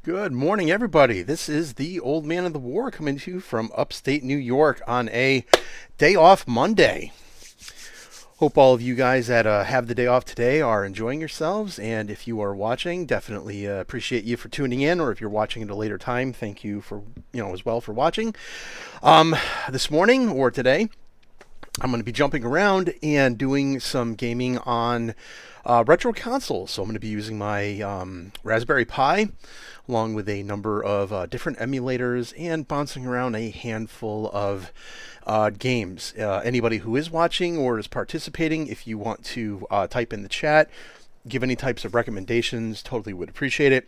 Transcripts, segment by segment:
Good morning, everybody. This is the Old Man of the War coming to you from upstate New York on a day off Monday. Hope all of you guys that have the day off today are enjoying yourselves. And if you are watching, definitely appreciate you for tuning in. Or if you're watching at a later time, thank you for as well for watching. This morning or today, I'm going to be jumping around and doing some gaming on retro consoles. So I'm going to be using my Raspberry Pi along with a number of different emulators and bouncing around a handful of games. Anybody who is watching or is participating, if you want to type in the chat, give any types of recommendations, totally would appreciate it.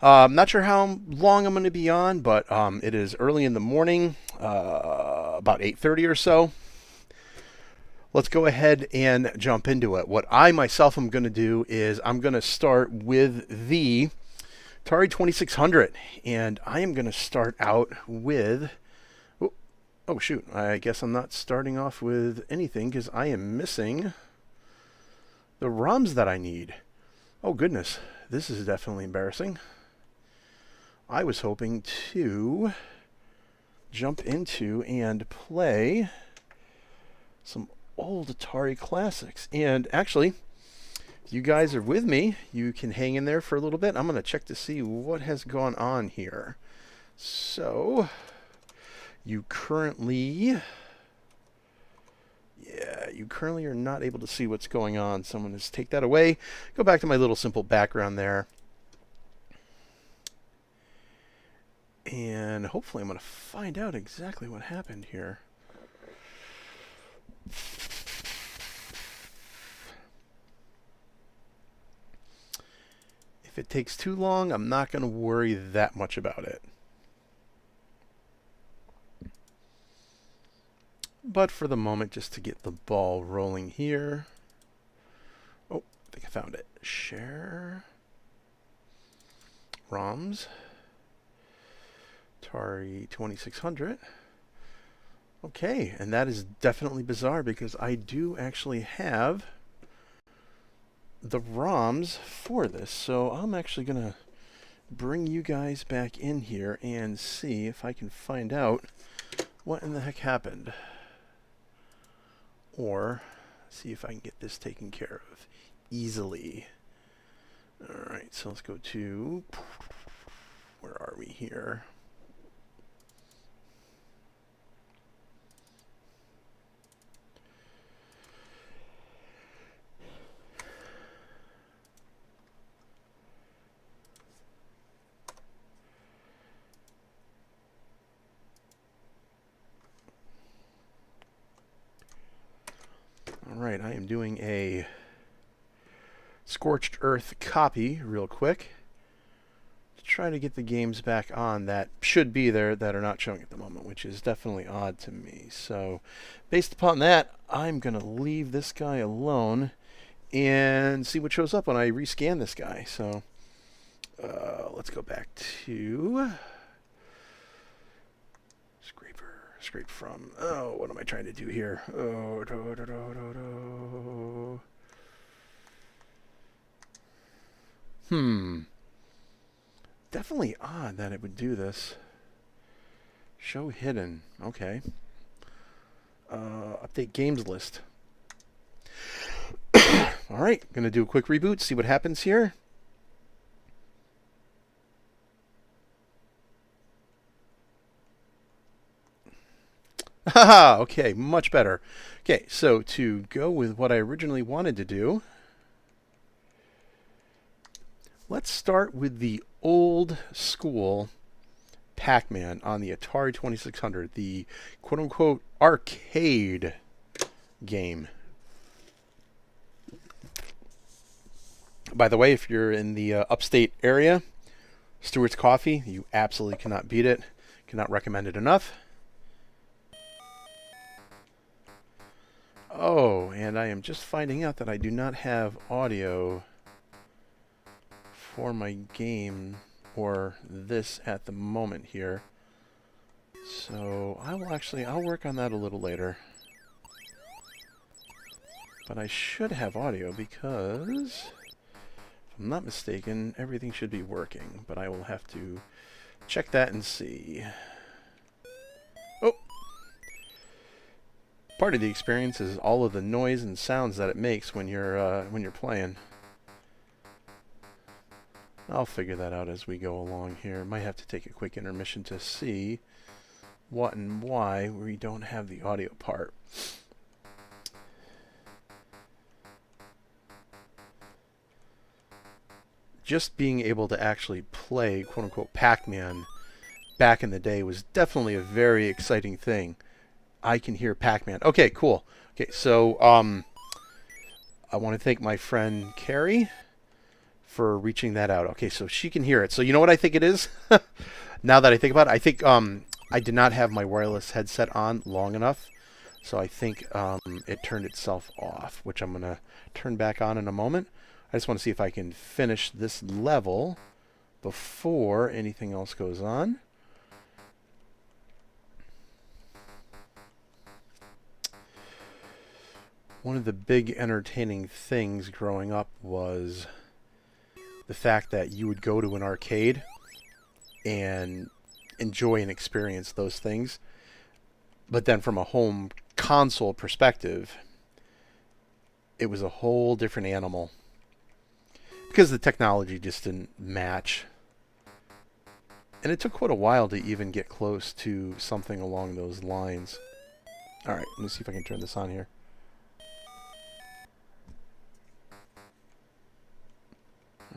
I'm not sure how long I'm going to be on, but it is early in the morning, about 8:30 or so. Let's go ahead and jump into it. What I myself am going to do is I'm going to start with the Atari 2600, and I am going to start out with, oh shoot, I guess I'm not starting off with anything because I am missing the ROMs that I need. Oh goodness, this is definitely embarrassing. I was hoping to jump into and play some old Atari classics, and actually, you guys are with me, you can hang in there for a little bit. I'm going to check to see what has gone on here. So, you currently are not able to see what's going on. So I'm going to take that away. Go back to my little simple background there. And hopefully I'm going to find out exactly what happened here. If it takes too long, I'm not going to worry that much about it. But for the moment, just to get the ball rolling here. Oh, I think I found it. Share. ROMs. Atari 2600. Okay, and that is definitely bizarre because I do actually have the ROMs for this. So I'm actually going to bring you guys back in here and see if I can find out what in the heck happened. Or see if I can get this taken care of easily. Alright, so let's go to, where are we here? Alright, I am doing a Scorched Earth copy real quick to try to get the games back on that should be there that are not showing at the moment, which is definitely odd to me. So based upon that, I'm going to leave this guy alone and see what shows up when I rescan this guy. So let's go back to scrape from, oh, what am I trying to do here? Oh, definitely odd that it would do this. Show hidden, okay. Update games list. Alright, gonna do a quick reboot, see what happens here. Haha, okay, much better. Okay, so to go with what I originally wanted to do, let's start with the old school Pac-Man on the Atari 2600, the quote-unquote arcade game. By the way, if you're in the upstate area, Stewart's Coffee, you absolutely cannot beat it. Cannot recommend it enough. Oh, and I am just finding out that I do not have audio for my game or this at the moment here. So I'll work on that a little later. But I should have audio because If I'm not mistaken, everything should be working, but I will have to check that and see. Oh! Part of the experience is all of the noise and sounds that it makes when you're playing. I'll figure that out as we go along here. Might have to take a quick intermission to see what and why we don't have the audio part. Just being able to actually play quote-unquote Pac-Man back in the day was definitely a very exciting thing. I can hear Pac-Man. Okay, cool. Okay, so I want to thank my friend Carrie for reaching that out. Okay, so she can hear it. So you know what I think it is? Now that I think about it, I think I did not have my wireless headset on long enough. So I think it turned itself off, which I'm going to turn back on in a moment. I just want to see if I can finish this level before anything else goes on. One of the big entertaining things growing up was the fact that you would go to an arcade and enjoy and experience those things. But then from a home console perspective, it was a whole different animal. Because the technology just didn't match. And it took quite a while to even get close to something along those lines. Alright, let me see if I can turn this on here.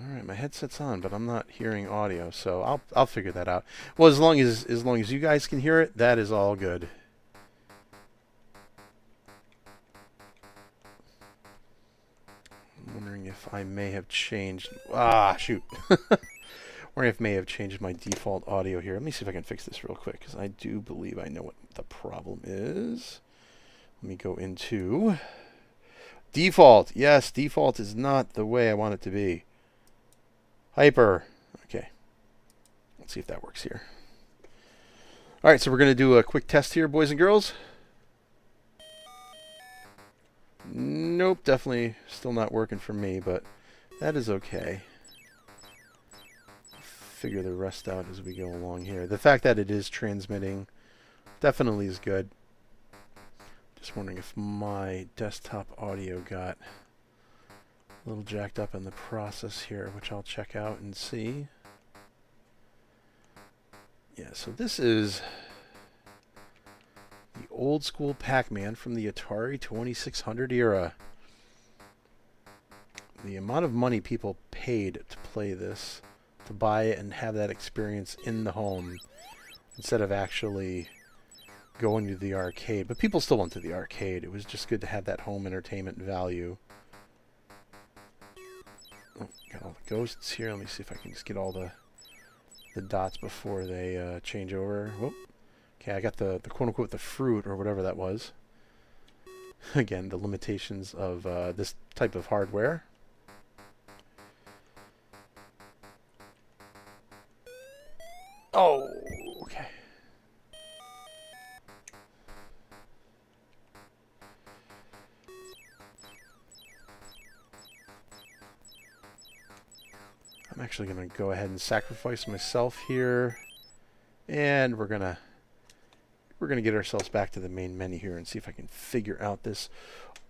Alright, my headset's on, but I'm not hearing audio, so I'll figure that out. Well, as long as you guys can hear it, that is all good. I'm wondering if I may have changed... Ah, shoot. Wondering if I may have changed my default audio here. Let me see if I can fix this real quick, because I do believe I know what the problem is. Let me go into... Default. Yes, default is not the way I want it to be. Hyper. Okay. Let's see if that works here. Alright, so we're going to do a quick test here, boys and girls. Nope, definitely still not working for me, but that is okay. Figure the rest out as we go along here. The fact that it is transmitting definitely is good. Just wondering if my desktop audio got a little jacked up in the process here, which I'll check out and see. Yeah, so this is the old school Pac-Man from the Atari 2600 era. The amount of money people paid to play this, to buy it and have that experience in the home instead of actually going to the arcade. But people still went to the arcade. It was just good to have that home entertainment value. Oh, got all the ghosts here. Let me see if I can just get all the dots before they change over. Whoop. Okay, I got the quote-unquote the fruit or whatever that was. Again, the limitations of this type of hardware. Oh, okay. I'm actually going to go ahead and sacrifice myself here, and we're gonna get ourselves back to the main menu here and see if I can figure out this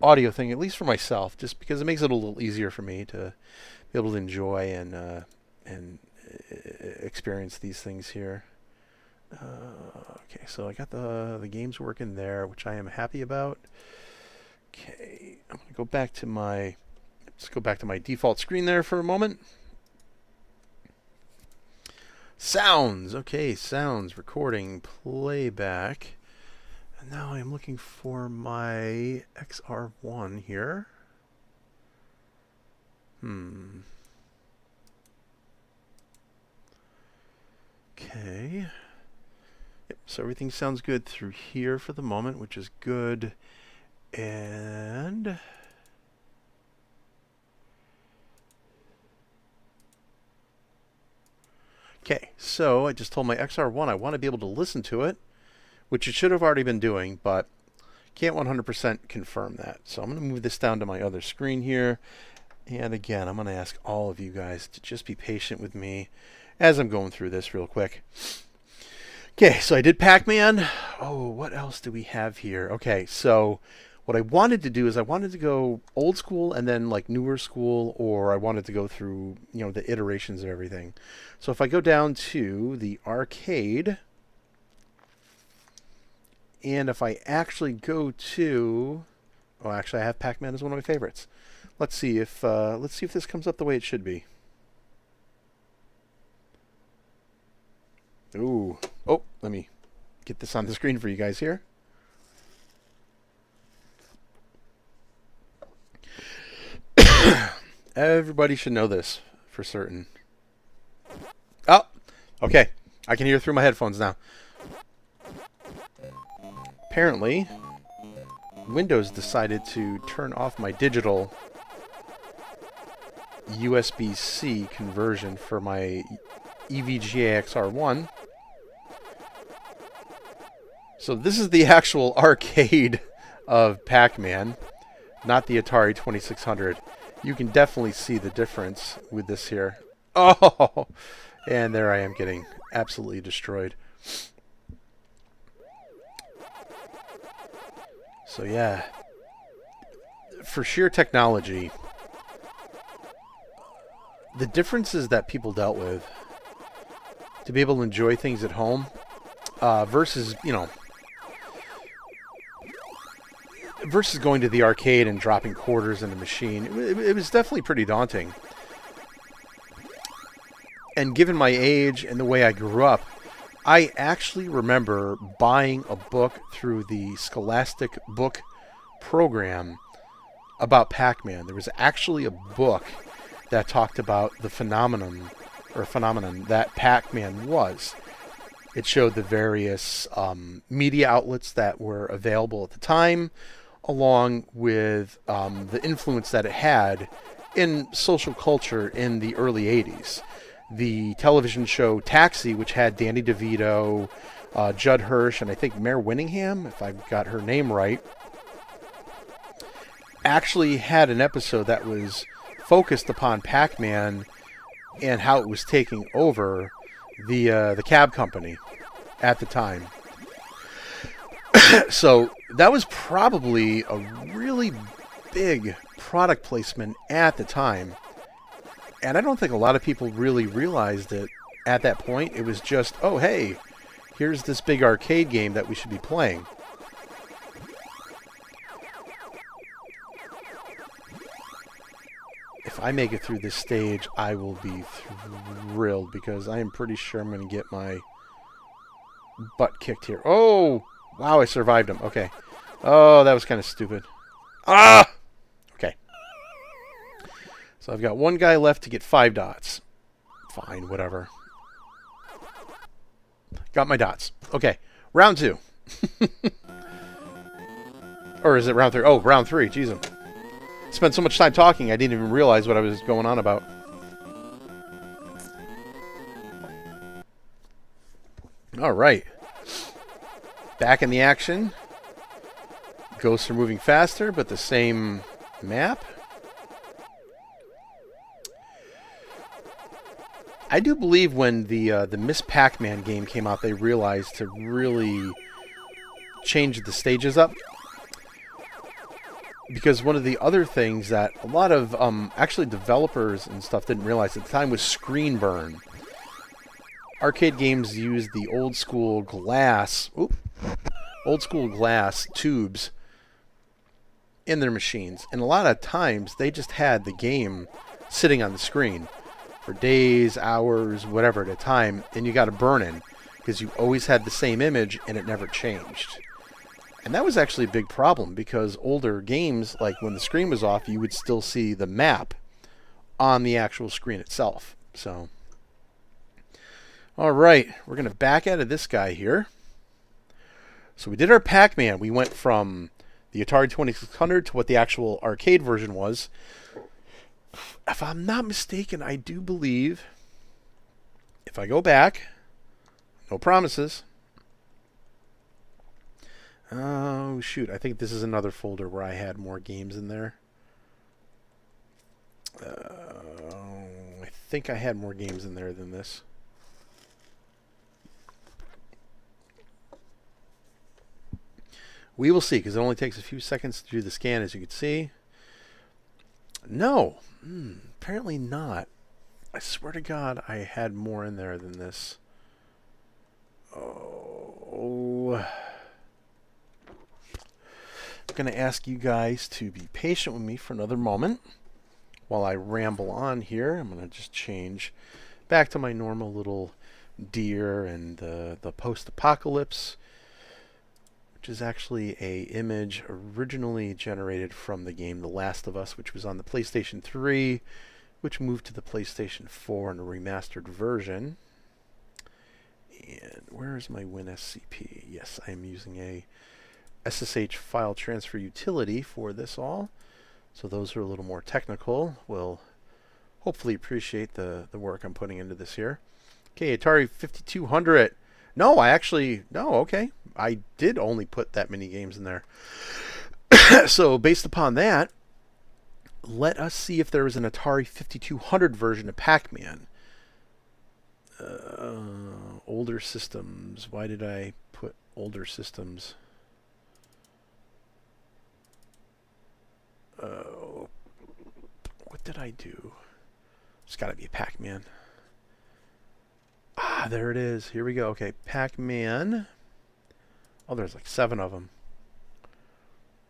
audio thing, at least for myself, just because it makes it a little easier for me to be able to enjoy and experience these things here. Okay, so I got the games working there, which I am happy about. Okay, I'm gonna go back to my default screen there for a moment. Sounds. Okay, sounds, recording, playback. And now I'm looking for my XR1 here. Okay. Yep, so everything sounds good through here for the moment, which is good. And okay, so I just told my XR1 I want to be able to listen to it, which it should have already been doing, but can't 100% confirm that. So I'm going to move this down to my other screen here. And again, I'm going to ask all of you guys to just be patient with me as I'm going through this real quick. Okay, so I did Pac-Man. Oh, what else do we have here? Okay, so what I wanted to do is I wanted to go old school and then like newer school, or I wanted to go through, the iterations of everything. So if I go down to the arcade, and if I actually go to, oh, actually I have Pac-Man as one of my favorites. Let's see if this comes up the way it should be. Ooh. Oh, let me get this on the screen for you guys here. Everybody should know this for certain. Oh, okay. I can hear through my headphones now. Apparently, Windows decided to turn off my digital USB-C conversion for my EVGA XR1. So this is the actual arcade of Pac-Man, not the Atari 2600. You can definitely see the difference with this here. Oh, and there I am getting absolutely destroyed. So yeah, for sheer technology, the differences that people dealt with to be able to enjoy things at home versus, versus going to the arcade and dropping quarters in the machine, it was definitely pretty daunting. And given my age and the way I grew up, I actually remember buying a book through the Scholastic book program about Pac-Man. There was actually a book that talked about the phenomenon that Pac-Man was. It showed the various media outlets that were available at the time, along with the influence that it had in social culture in the early 80s. The television show Taxi, which had Danny DeVito, Judd Hirsch, and I think Mare Winningham, if I got her name right, actually had an episode that was focused upon Pac-Man and how it was taking over the cab company at the time. So that was probably a really big product placement at the time. And I don't think a lot of people really realized it at that point. It was just, oh, hey, here's this big arcade game that we should be playing. If I make it through this stage, I will be thrilled because I am pretty sure I'm going to get my butt kicked here. Oh, wow, I survived him. Okay. Oh, that was kind of stupid. Ah! Okay. So I've got one guy left to get 5 dots. Fine, whatever. Got my dots. Okay, round 2. Or is it round 3? Oh, round 3. Jeez. Spent so much time talking, I didn't even realize what I was going on about. All right. Back in the action. Ghosts are moving faster, but the same map. I do believe when the Miss Pac-Man game came out, they realized to really change the stages up. Because one of the other things that a lot of actually developers and stuff didn't realize at the time was screen burn. Arcade games used the old school glass tubes in their machines, and a lot of times they just had the game sitting on the screen for days, hours, whatever at a time, and you got to burn in because you always had the same image and it never changed. And that was actually a big problem because older games, like when the screen was off, you would still see the map on the actual screen itself. So, all right, we're going to back out of this guy here. So we did our Pac-Man. We went from the Atari 2600 to what the actual arcade version was. If I'm not mistaken, I do believe, if I go back, no promises. Oh, shoot. I think this is another folder where I had more games in there. I think I had more games in there than this. We will see, because it only takes a few seconds to do the scan, as you can see. No, apparently not. I swear to God, I had more in there than this. Oh. I'm going to ask you guys to be patient with me for another moment while I ramble on here. I'm going to just change back to my normal little deer and the post-apocalypse, which is actually a image originally generated from the game The Last of Us, which was on the PlayStation 3, which moved to the PlayStation 4 in a remastered version. And where is my WinSCP? Yes, I am using a SSH file transfer utility for this all. So those who are a little more technical will hopefully appreciate the work I'm putting into this here. Okay, Atari 5200. No, okay. I did only put that many games in there. So based upon that, let us see if there is an Atari 5200 version of Pac-Man. Older systems. Why did I put older systems? What did I do? It's got to be Pac-Man. Ah, there it is. Here we go. Okay, Pac-Man. Oh, there's like 7 of them.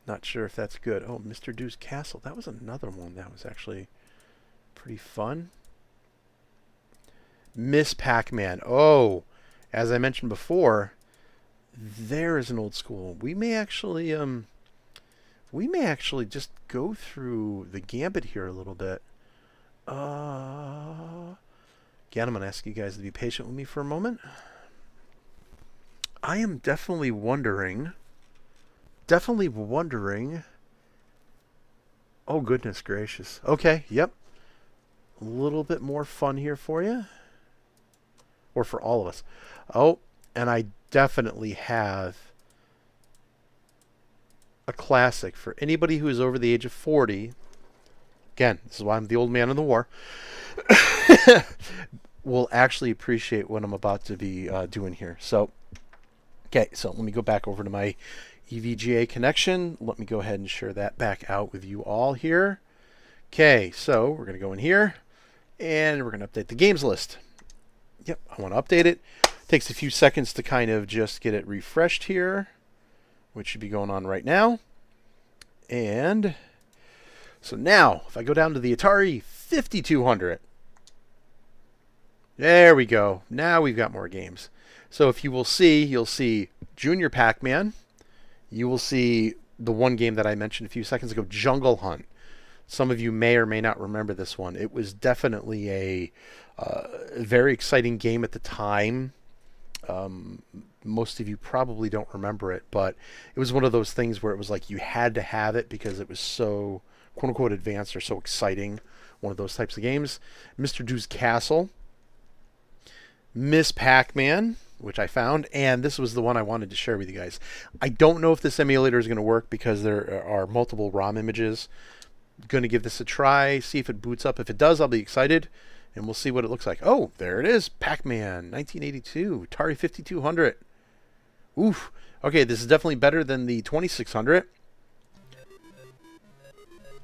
Not sure if that's good. Oh, Mr. Doo's Castle. That was another one that was actually pretty fun. Miss Pac-Man. Oh, as I mentioned before, there is an old school. We may actually just go through the gambit here a little bit. Again, I'm going to ask you guys to be patient with me for a moment. I am definitely wondering. Oh, goodness gracious. Okay, yep. A little bit more fun here for you. Or for all of us. Oh, and I definitely have a classic for anybody who is over the age of 40. Again, this is why I'm the old man of the war. Will actually appreciate what I'm about to be doing here. So, okay, so let me go back over to my EVGA connection. Let me go ahead and share that back out with you all here. Okay, so we're going to go in here, and we're going to update the games list. Yep, I want to update it. Takes a few seconds to kind of just get it refreshed here, which should be going on right now. And so now, if I go down to the Atari 5200, there we go. Now we've got more games. So if you will see, you'll see Junior Pac-Man. You will see the one game that I mentioned a few seconds ago, Jungle Hunt. Some of you may or may not remember this one. It was definitely a very exciting game at the time. Most of you probably don't remember it, but it was one of those things where it was like you had to have it because it was so quote-unquote advanced or so exciting. One of those types of games. Mr. Doo's Castle. Miss Pac-Man, which I found, and this was the one I wanted to share with you guys. I don't know if this emulator is going to work because there are multiple ROM images. Going to give this a try, see if it boots up. If it does, I'll be excited, and we'll see what it looks like. Oh, there it is. Pac-Man, 1982, Atari 5200. Oof. Okay, this is definitely better than the 2600.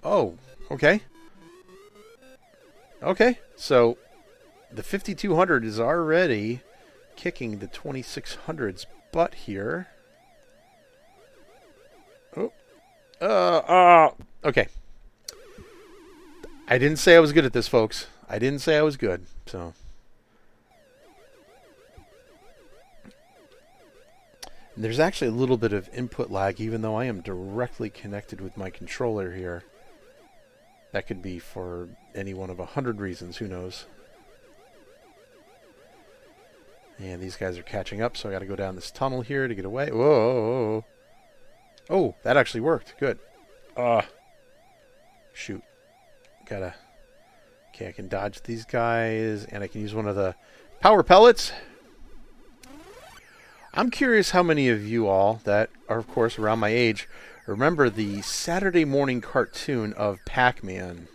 Oh, okay. Okay, so the 5200 is already kicking the 2600's butt here. Oh. Okay. I didn't say I was good at this, folks. I didn't say I was good, so. There's actually a little bit of input lag, even though I am directly connected with my controller here. That could be for any one of 100 reasons, who knows. And these guys are catching up, so I got to go down this tunnel here to get away. Whoa. Oh, that actually worked. Good. Shoot. Okay, I can dodge these guys, and I can use one of the power pellets. I'm curious how many of you all that are, of course, around my age remember the Saturday morning cartoon of Pac-Man.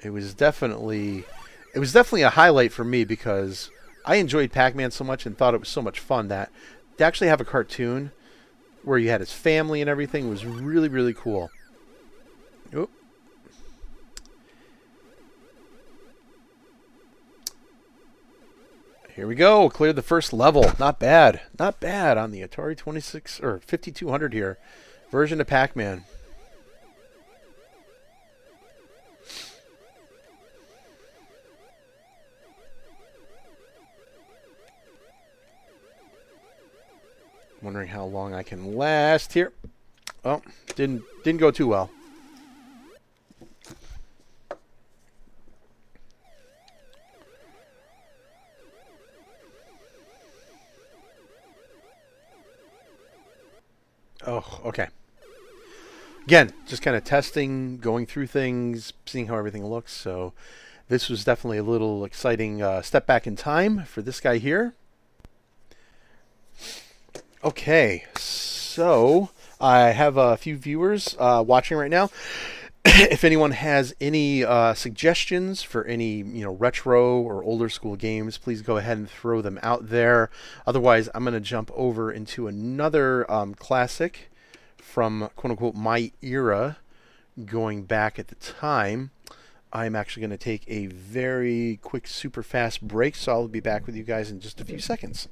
It was definitely a highlight for me because I enjoyed Pac-Man so much and thought it was so much fun that to actually have a cartoon where you had his family and everything was really, really cool. Oop. Here we go. Cleared the first level. Not bad. Not bad on the Atari 26 or 5200 here. Version of Pac-Man. Wondering how long I can last here. Oh, didn't go too well. Oh, okay. Again, just kind of testing, going through things, seeing how everything looks. So this was definitely a little exciting step back in time for this guy here. Okay, so I have a few viewers watching right now. If anyone has any suggestions for any retro or older school games, please go ahead and throw them out there. Otherwise, I'm going to jump over into another classic from quote unquote my era, going back at the time. I'm actually going to take a very quick, super fast break, so I'll be back with you guys in just a few seconds.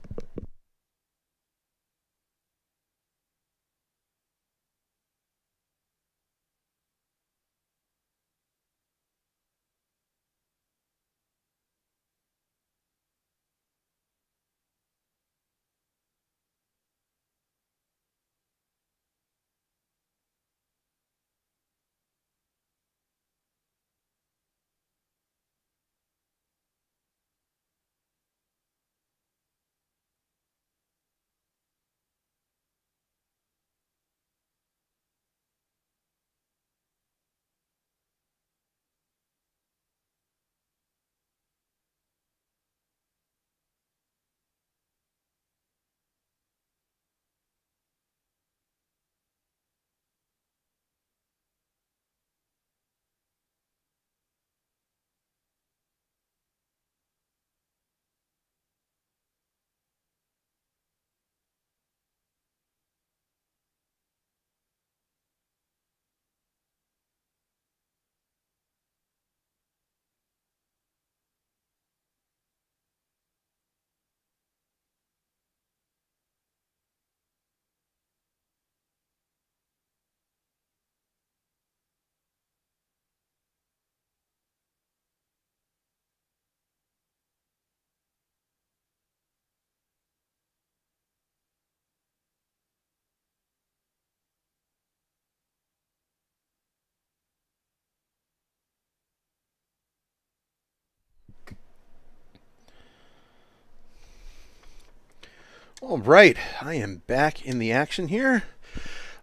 All right, I am back in the action here.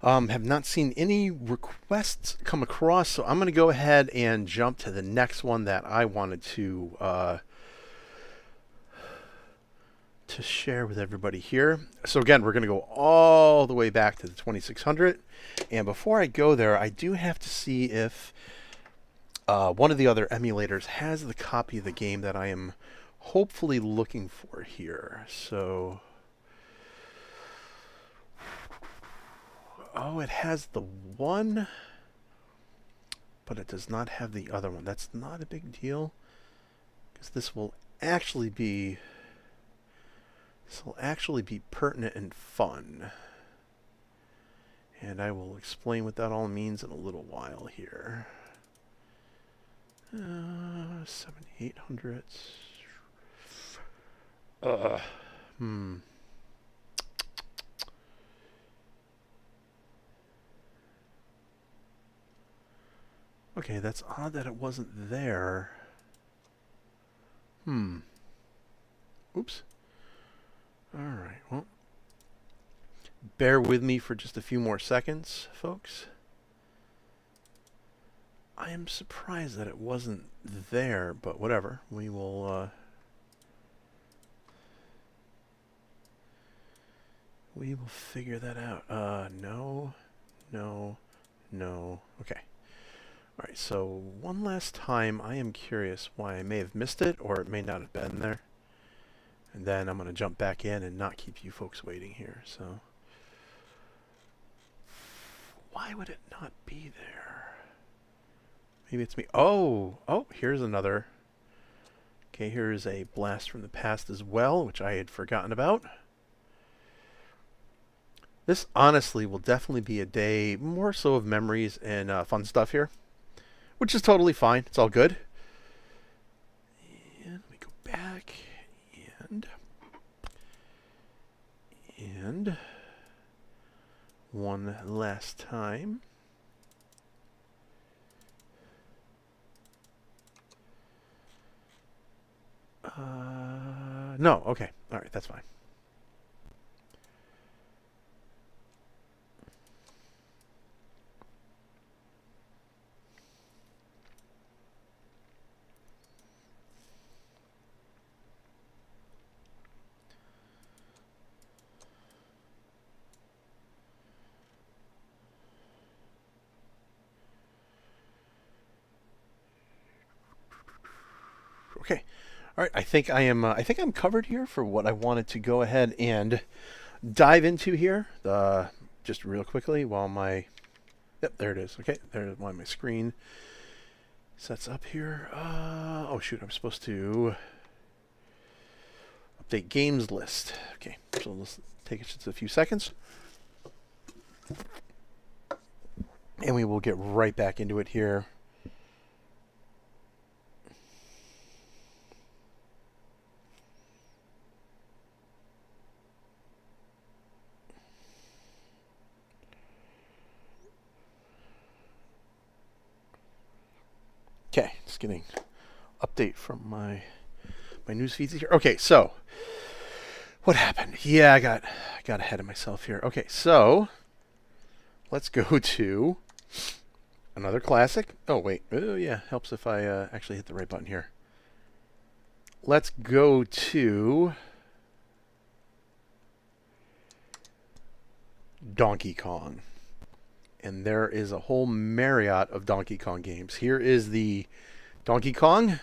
Have not seen any requests come across, so I'm going to go ahead and jump to the next one that I wanted to share with everybody here. So again, we're going to go all the way back to the 2600, and before I go there, I do have to see if one of the other emulators has the copy of the game that I am hopefully looking for here. So. Oh, it has the one, but it does not have the other one. That's not a big deal, because this will actually be pertinent and fun. And I will explain what that all means in a little while here. 7800. Okay, that's odd that it wasn't there. Oops. Alright, well. Bear with me for just a few more seconds, folks. I am surprised that it wasn't there, but whatever. We will figure that out. No. Okay. Alright, so one last time, I am curious why I may have missed it, or it may not have been there. And then I'm going to jump back in and not keep you folks waiting here. So, why would it not be there? Maybe it's me. Oh, here's another. Okay, here's a blast from the past as well, which I had forgotten about. This honestly will definitely be a day more so of memories and fun stuff here, which is totally fine. It's all good. And we go back and one last time. No, okay. All right, that's fine. Okay. All right, I think I'm covered here for what I wanted to go ahead and dive into here. Just real quickly while my yep, there it is. Okay, there's why my screen sets up here. Oh shoot, I'm supposed to update games list. Okay, so let's take it just a few seconds, and we will get right back into it here. Okay, just getting update from my news feeds here. Okay, so what happened? Yeah, I got ahead of myself here. Okay, so let's go to another classic. Oh wait, oh yeah, helps if I actually hit the right button here. Let's go to Donkey Kong. And there is a whole myriad of Donkey Kong games. Here is the Donkey Kong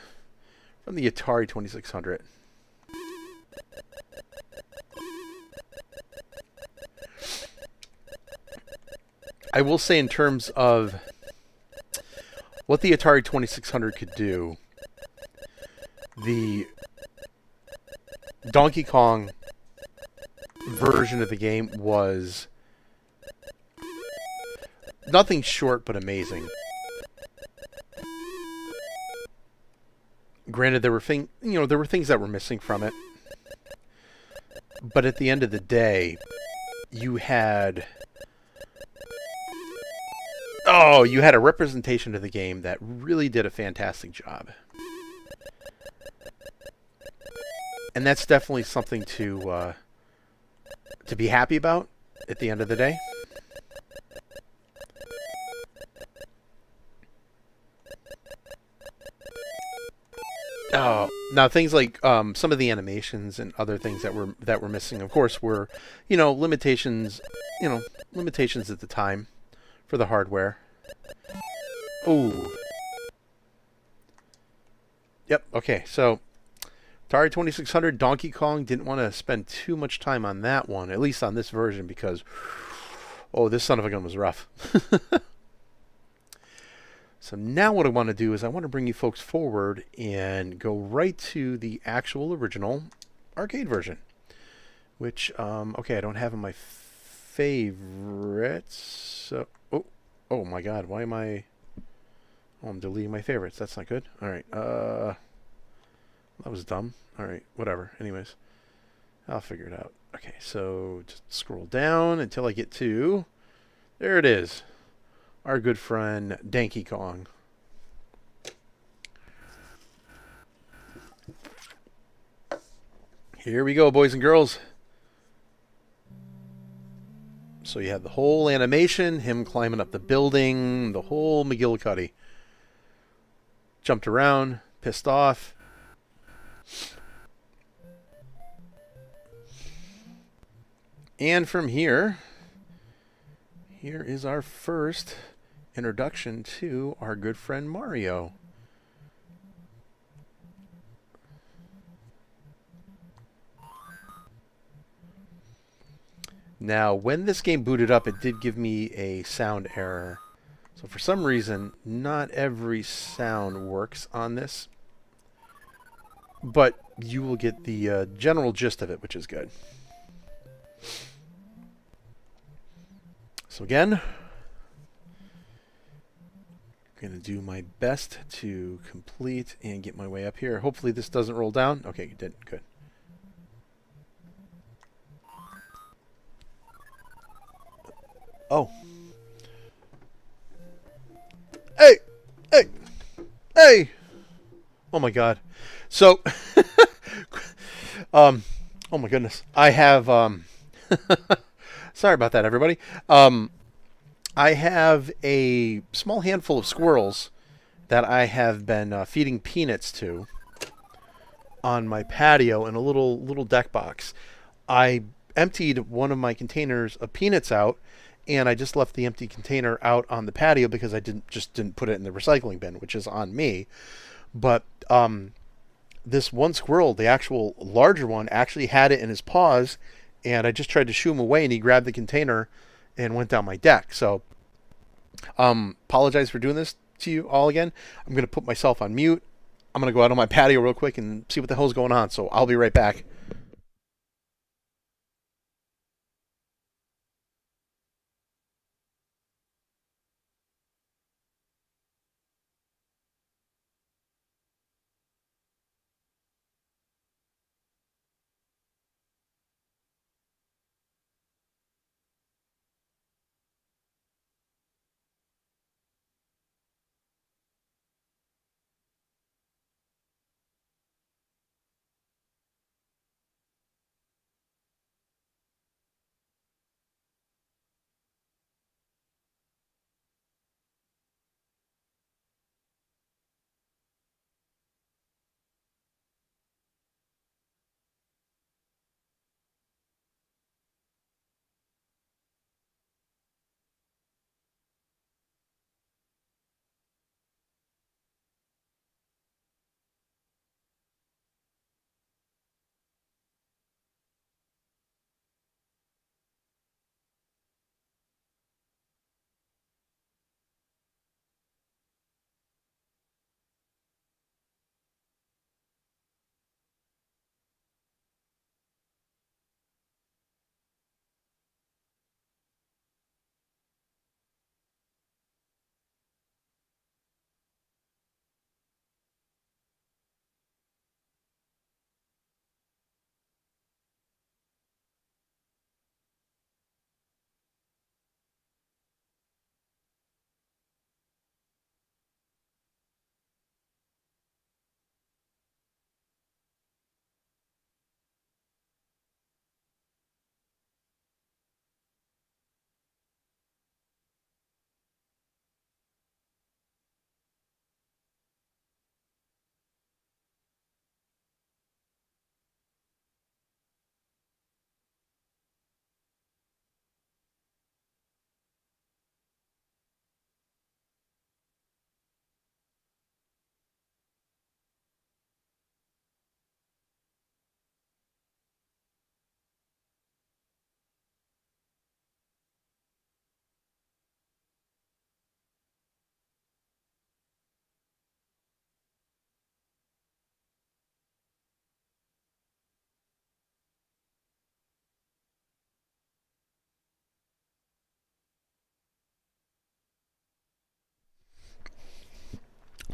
from the Atari 2600. I will say, in terms of what the Atari 2600 could do, the Donkey Kong version of the game was nothing short but amazing. Granted, there were things that were missing from it, but at the end of the day, you had a representation of the game that really did a fantastic job. And that's definitely something to be happy about at the end of the day. Oh, now things like some of the animations and other things that were missing, of course, were limitations at the time for the hardware. Ooh. Yep. Okay. So Atari 2600 Donkey Kong, didn't want to spend too much time on that one, at least on this version, because this son of a gun was rough. So now what I want to do is I want to bring you folks forward and go right to the actual original arcade version, which, okay, I don't have in my favorites. So, oh my God, why am I? Oh, I'm deleting my favorites. That's not good. All right, that was dumb. All right, whatever. Anyways, I'll figure it out. Okay, so just scroll down until I get to, there it is. Our good friend Donkey Kong. Here we go, boys and girls. So you have the whole animation, him climbing up the building, the whole McGillicuddy. Jumped around, pissed off. And from here is our first introduction to our good friend Mario. Now, when this game booted up, it did give me a sound error. So for some reason, not every sound works on this. But you will get the general gist of it, which is good. So again, I'm going to do my best to complete and get my way up here. Hopefully this doesn't roll down. Okay, you did. Good. Oh. Hey! Hey! Hey! Oh my god. So, oh my goodness. I have, sorry about that, everybody. I have a small handful of squirrels that I have been feeding peanuts to on my patio in a little deck box. I emptied one of my containers of peanuts out, and I just left the empty container out on the patio because I didn't put it in the recycling bin, which is on me. But this one squirrel, the actual larger one, actually had it in his paws, and I just tried to shoo him away, and he grabbed the container and went down my deck. So apologize for doing this to you all again. I'm going to put myself on mute. I'm going to go out on my patio real quick and see what the hell's going on. So I'll be right back.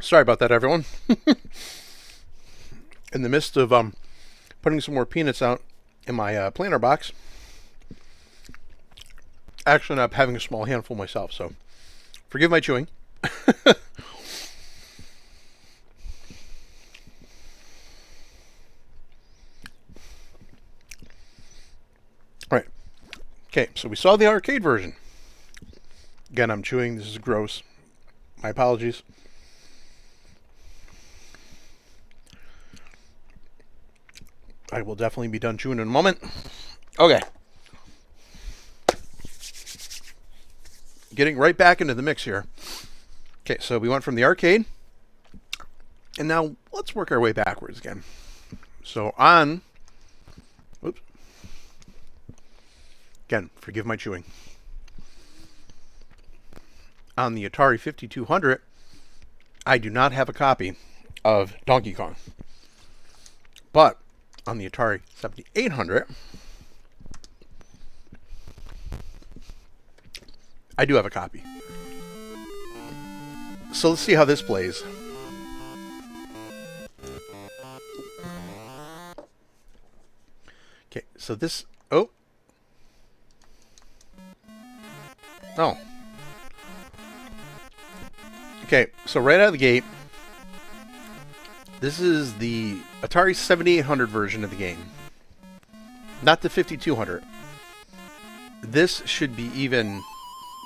Sorry about that, everyone. In the midst of putting some more peanuts out in my planter box, actually ended up having a small handful myself, so forgive my chewing. Right. Okay, so we saw the arcade version. Again, I'm chewing. This is gross. My apologies. I will definitely be done chewing in a moment. Okay. Getting right back into the mix here. Okay, so we went from the arcade, and now let's work our way backwards again. So on, oops, again, forgive my chewing. On the Atari 5200, I do not have a copy of Donkey Kong. But on the Atari 7800, I do have a copy. So let's see how this plays. Okay, so this... Oh. Okay, so right out of the gate, this is the Atari 7800 version of the game. Not the 5200. This should be even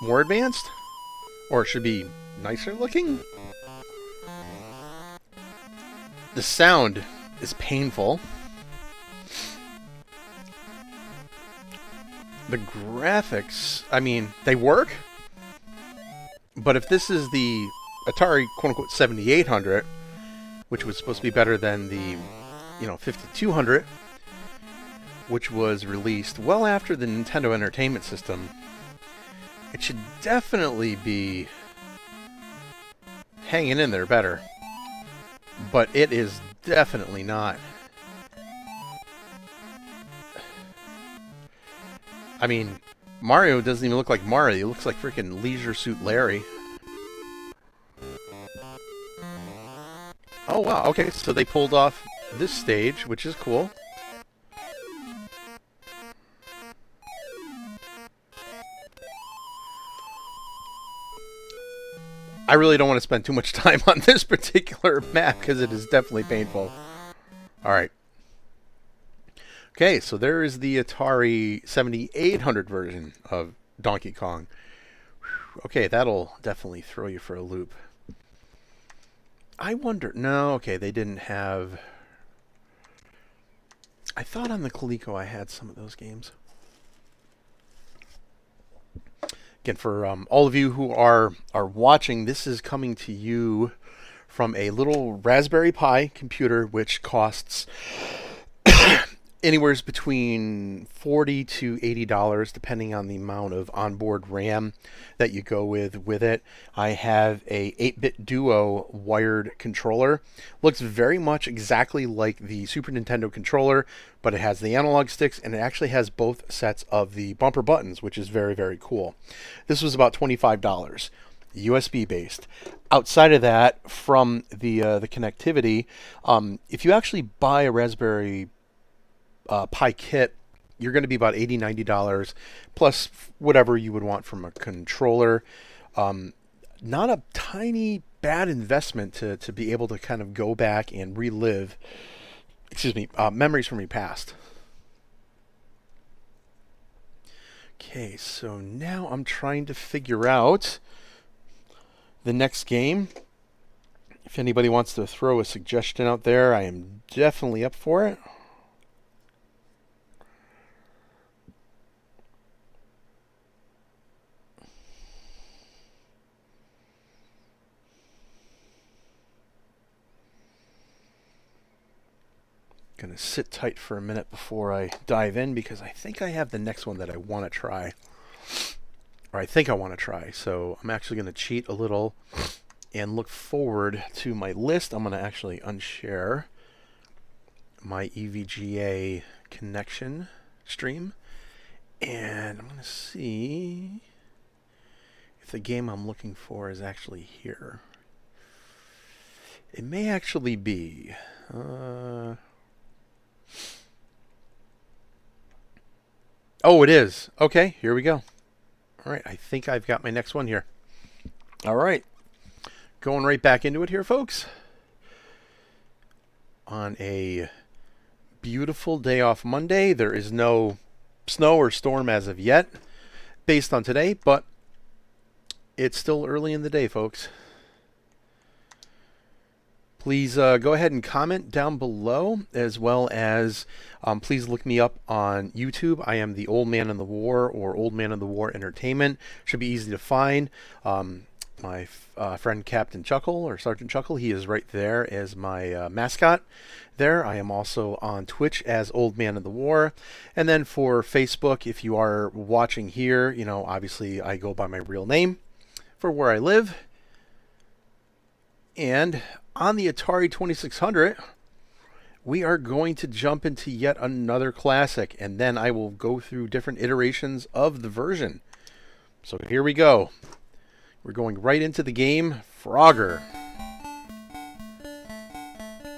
more advanced, or it should be nicer looking. The sound is painful. The graphics, I mean, they work. But if this is the Atari quote-unquote 7800, which was supposed to be better than the, 5200, which was released well after the Nintendo Entertainment System, it should definitely be hanging in there better. But it is definitely not. I mean, Mario doesn't even look like Mario. He looks like freaking Leisure Suit Larry. Oh, wow. Okay, so they pulled off this stage, which is cool. I really don't want to spend too much time on this particular map because it is definitely painful. All right. Okay, so there is the Atari 7800 version of Donkey Kong. Whew. Okay, that'll definitely throw you for a loop. I wonder... No, okay, they didn't have... I thought on the Coleco I had some of those games. Again, for all of you who are watching, this is coming to you from a little Raspberry Pi computer, which costs anywhere between $40 to $80, depending on the amount of onboard RAM that you go with it. I have a 8-bit Duo wired controller. Looks very much exactly like the Super Nintendo controller, but it has the analog sticks, and it actually has both sets of the bumper buttons, which is very, very cool. This was about $25, USB based. Outside of that, from the connectivity, if you actually buy a Raspberry Pi kit, you're going to be about $80, $90 plus whatever you would want from a controller. Not a tiny bad investment to be able to kind of go back and relive, memories from your past. Okay, so now I'm trying to figure out the next game. If anybody wants to throw a suggestion out there, I am definitely up for it. Gonna sit tight for a minute before I dive in because I think I have the next one that I want to try. Or I think I want to try. So I'm actually going to cheat a little and look forward to my list. I'm going to actually unshare my EVGA connection stream. And I'm going to see if the game I'm looking for is actually here. It may actually be... Oh, it is. Okay, here we go. All right, I think I've got my next one here. All right, going right back into it here, folks. On a beautiful day off Monday. There is no snow or storm as of yet, based on today, but it's still early in the day, folks. Please go ahead and comment down below, as well as please look me up on YouTube. I am the Old Man in the War, or Old Man in the War Entertainment. Should be easy to find. my friend Captain Chuckle or Sergeant Chuckle. He is right there as my mascot there. I am also on Twitch as Old Man of the War. And then for Facebook, if you are watching here, you know, obviously I go by my real name for where I live. And on the Atari 2600, we are going to jump into yet another classic, and then I will go through different iterations of the version. So here we go. We're going right into the game, Frogger.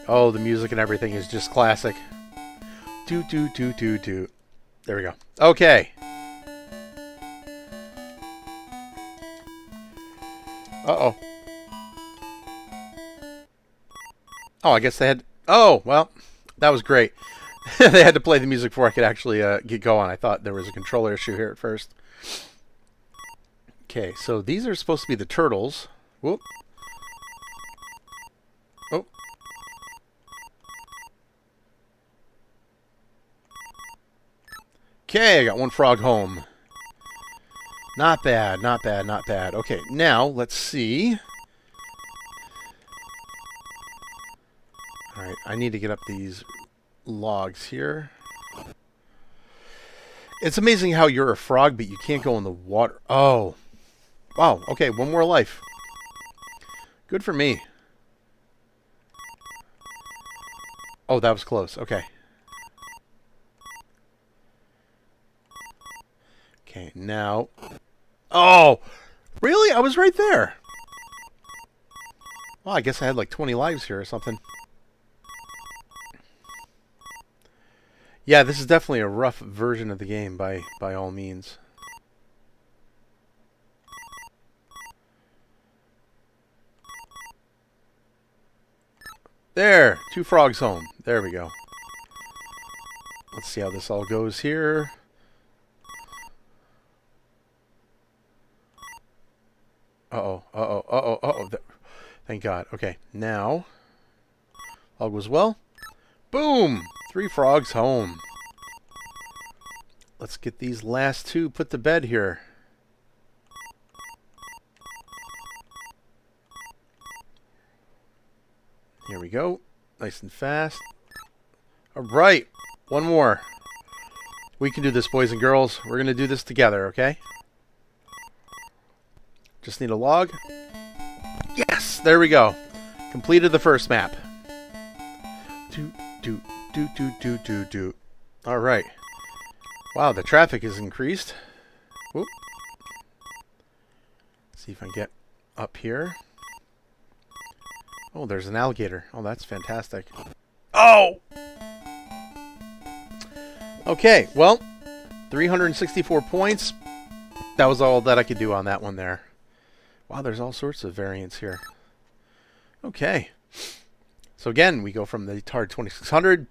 Oh, the music and everything is just classic. Do do do do do. There we go. Okay. Uh-oh. Oh, I guess they had... Oh, well, that was great. They had to play the music before I could actually get going. I thought there was a controller issue here at first. Okay, so these are supposed to be the turtles. Whoop. Oh. Okay, I got one frog home. Not bad, not bad, not bad. Okay, now let's see. Alright, I need to get up these logs here. It's amazing how you're a frog, but you can't go in the water. Oh. Wow, okay, one more life. Good for me. Oh, that was close. Okay. Okay, now... Oh! Really? I was right there. Well, I guess I had like 20 lives here or something. Yeah, this is definitely a rough version of the game by all means. There! 2 frogs home. There we go. Let's see how this all goes here. Uh-oh, uh-oh, uh-oh, uh-oh. Thank God. Okay, now... All goes well. Boom! 3 frogs home. Let's get these last 2 put to bed here. Here we go. Nice and fast. All right. One more. We can do this, boys and girls. We're going to do this together, okay? Just need a log. Yes! There we go. Completed the first map. Do, do, do, do, do, do, do. All right. Wow, the traffic has increased. Whoop. See if I can get up here. Oh, there's an alligator. Oh, that's fantastic. Oh! Okay, well, 364 points. That was all that I could do on that one there. Wow, there's all sorts of variants here. Okay. So again, we go from the Atari 2600,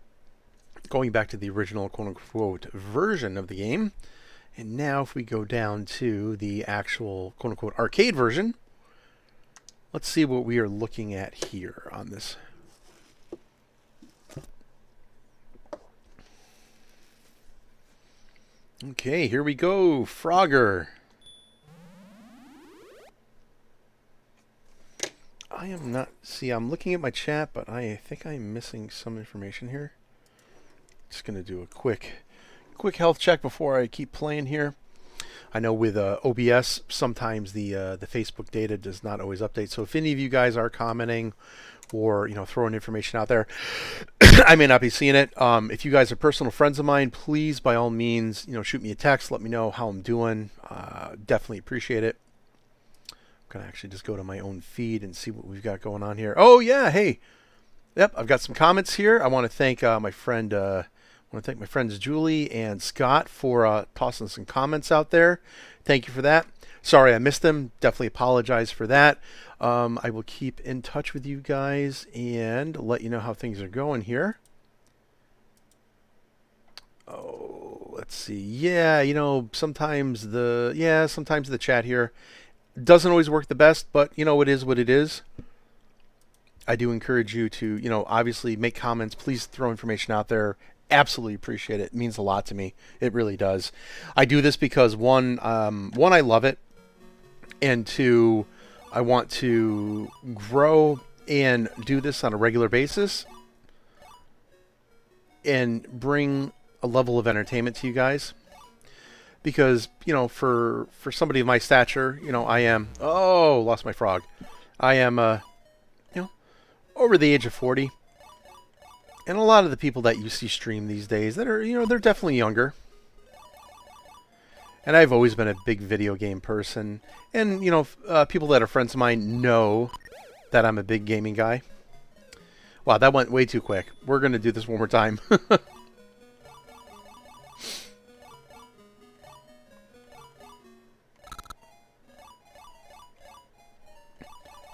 going back to the original quote-unquote version of the game. And now if we go down to the actual quote-unquote arcade version, let's see what we are looking at here on this. Okay, here we go. Frogger. I am not... See, I'm looking at my chat, but I think I'm missing some information here. Just going to do a quick health check before I keep playing here. I know with OBS, sometimes the Facebook data does not always update. So if any of you guys are commenting or, you know, throwing information out there, I may not be seeing it. If you guys are personal friends of mine, please, by all means, you know, shoot me a text. Let me know how I'm doing. Definitely appreciate it. I'm going to actually just go to my own feed and see what we've got going on here. Oh, yeah. Hey. Yep, I've got some comments here. I want to thank my friend... I want to thank my friends Julie and Scott for tossing some comments out there. Thank you for that. Sorry I missed them. Definitely apologize for that. I will keep in touch with you guys and let you know how things are going here. Oh, let's see. Yeah, you know, sometimes the chat here doesn't always work the best, but you know, it is what it is. I do encourage you to, you know, obviously make comments. Please throw information out there. Absolutely appreciate it. It means a lot to me. It really does. I do this because one, I love it, and two, I want to grow and do this on a regular basis and bring a level of entertainment to you guys. Because, you know, for somebody of my stature, you know, I am... Oh, lost my frog. I am, you know, over the age of 40. And a lot of the people that you see stream these days that are, you know, they're definitely younger. And I've always been a big video game person. And, you know, people that are friends of mine know that I'm a big gaming guy. Wow, that went way too quick. We're going to do this one more time.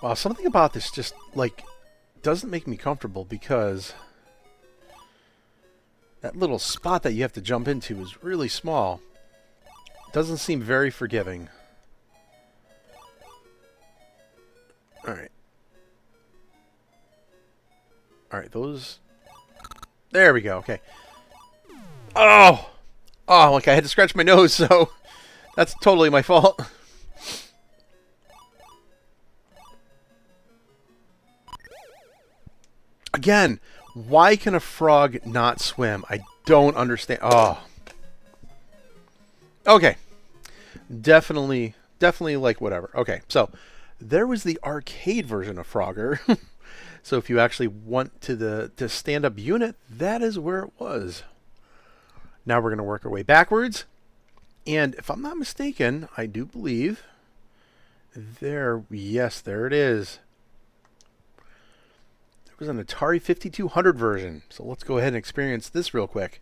Wow, something about this just, like, doesn't make me comfortable because that little spot that you have to jump into is really small. Doesn't seem very forgiving. Alright. Alright, those... There we go, okay. Oh! Oh, like I had to scratch my nose, so that's totally my fault. Again, why can a frog not swim? I don't understand. Oh. Okay. Definitely like whatever. Okay, so there was the arcade version of Frogger. So if you actually want to the stand-up unit, that is where it was. Now we're going to work our way backwards. And if I'm not mistaken, I do believe there, yes, there it is. There was an Atari 5200 version. So let's go ahead and experience this real quick.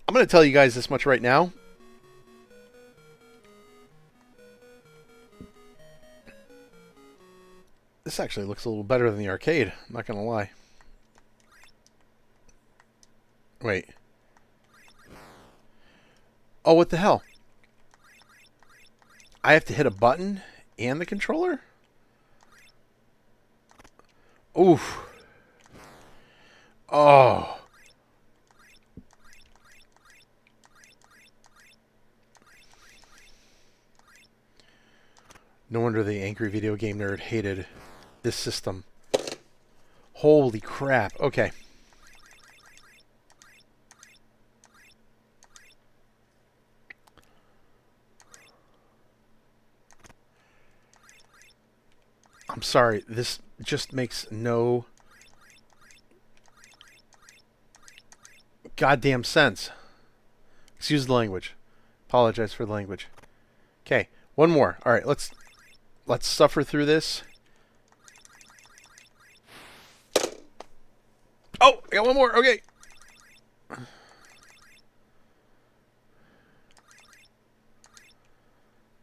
I'm going to tell you guys this much right now. This actually looks a little better than the arcade. I'm not going to lie. Wait. Oh, what the hell? I have to hit a button and the controller? Oof. Oh. No wonder the angry video game nerd hated this system. Holy crap. Okay. I'm sorry. This just makes no goddamn sense. Excuse the language. Apologize for the language. Okay. One more. All right. Let's suffer through this. Oh, I got one more. Okay.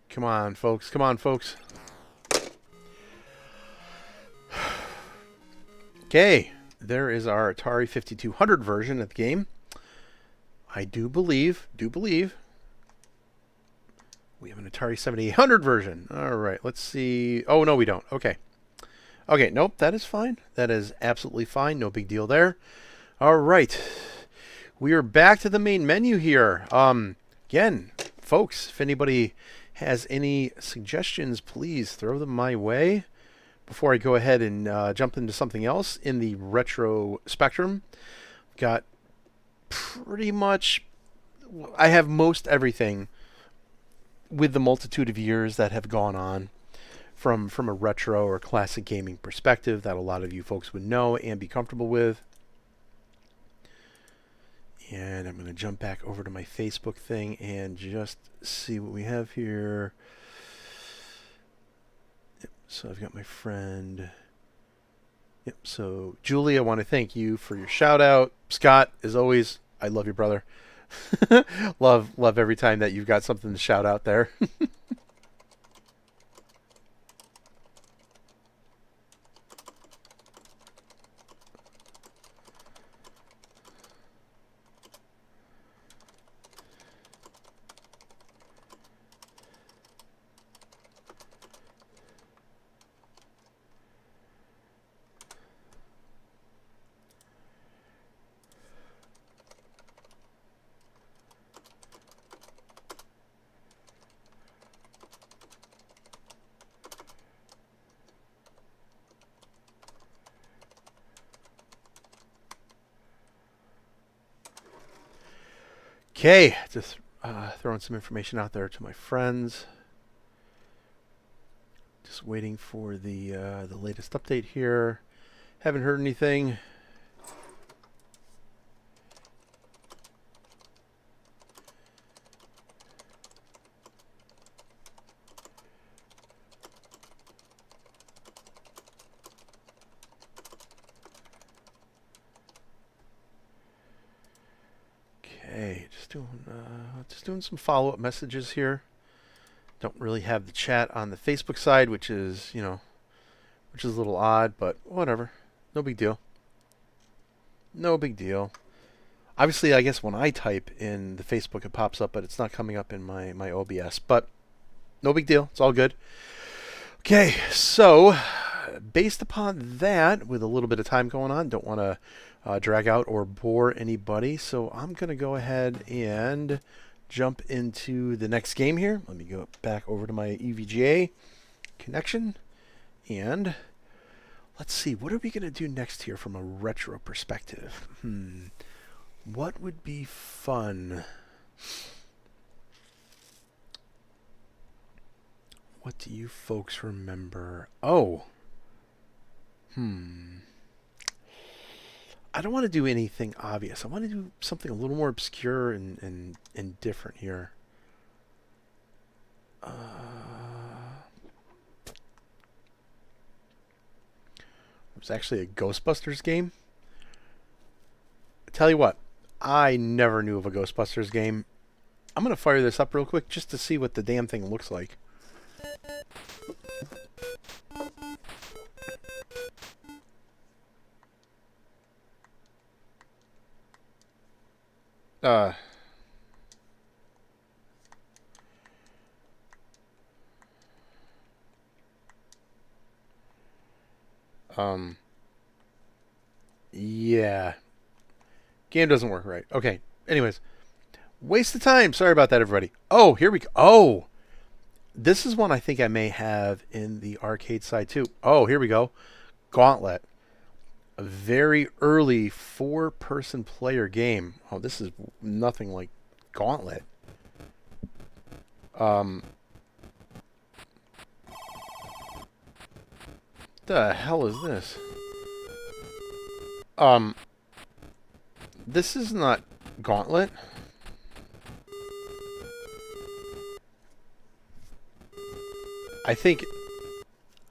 Come on, folks. Come on, folks. Okay. There is our Atari 5200 version of the game. I do believe we have an Atari 7800 version. All right, let's see. Oh, no, we don't. Okay. Okay, nope, that is fine. That is absolutely fine. No big deal there. All right. We are back to the main menu here. Again, folks, if anybody has any suggestions, please throw them my way before I go ahead and jump into something else in the retro spectrum. Got pretty much... I have most everything with the multitude of years that have gone on from a retro or classic gaming perspective that a lot of you folks would know and be comfortable with. And I'm going to jump back over to my Facebook thing and just see what we have here. Yep, so I've got my friend. Yep, so Julie, I want to thank you for your shout out. Scott, as always, I love you, brother. love every time that you've got something to shout out there. Okay, just throwing some information out there to my friends. Just waiting for the latest update here. Haven't heard anything. Okay, just doing some follow-up messages here. Don't really have the chat on the Facebook side, which is which is a little odd, but whatever. No big deal. No big deal. Obviously, I guess when I type in the Facebook, it pops up, but it's not coming up in my OBS. But no big deal. It's all good. Okay, so based upon that, with a little bit of time going on, don't want to drag out or bore anybody. So I'm going to go ahead and jump into the next game here. Let me go back over to my EVGA connection. And let's see, what are we going to do next here from a retro perspective? What would be fun? What do you folks remember? Oh. I don't want to do anything obvious. I want to do something a little more obscure and different here. It was actually a Ghostbusters game. Tell you what, I never knew of a Ghostbusters game. I'm going to fire this up real quick just to see what the damn thing looks like. Yeah. Game doesn't work right. Okay. Anyways. Waste of time. Sorry about that, everybody. Oh, here we go. Oh. This is one I think I may have in the arcade side, too. Oh, here we go. Gauntlet. A very early 4-person player game. Oh, this is nothing like Gauntlet. The hell is this? This is not Gauntlet. I think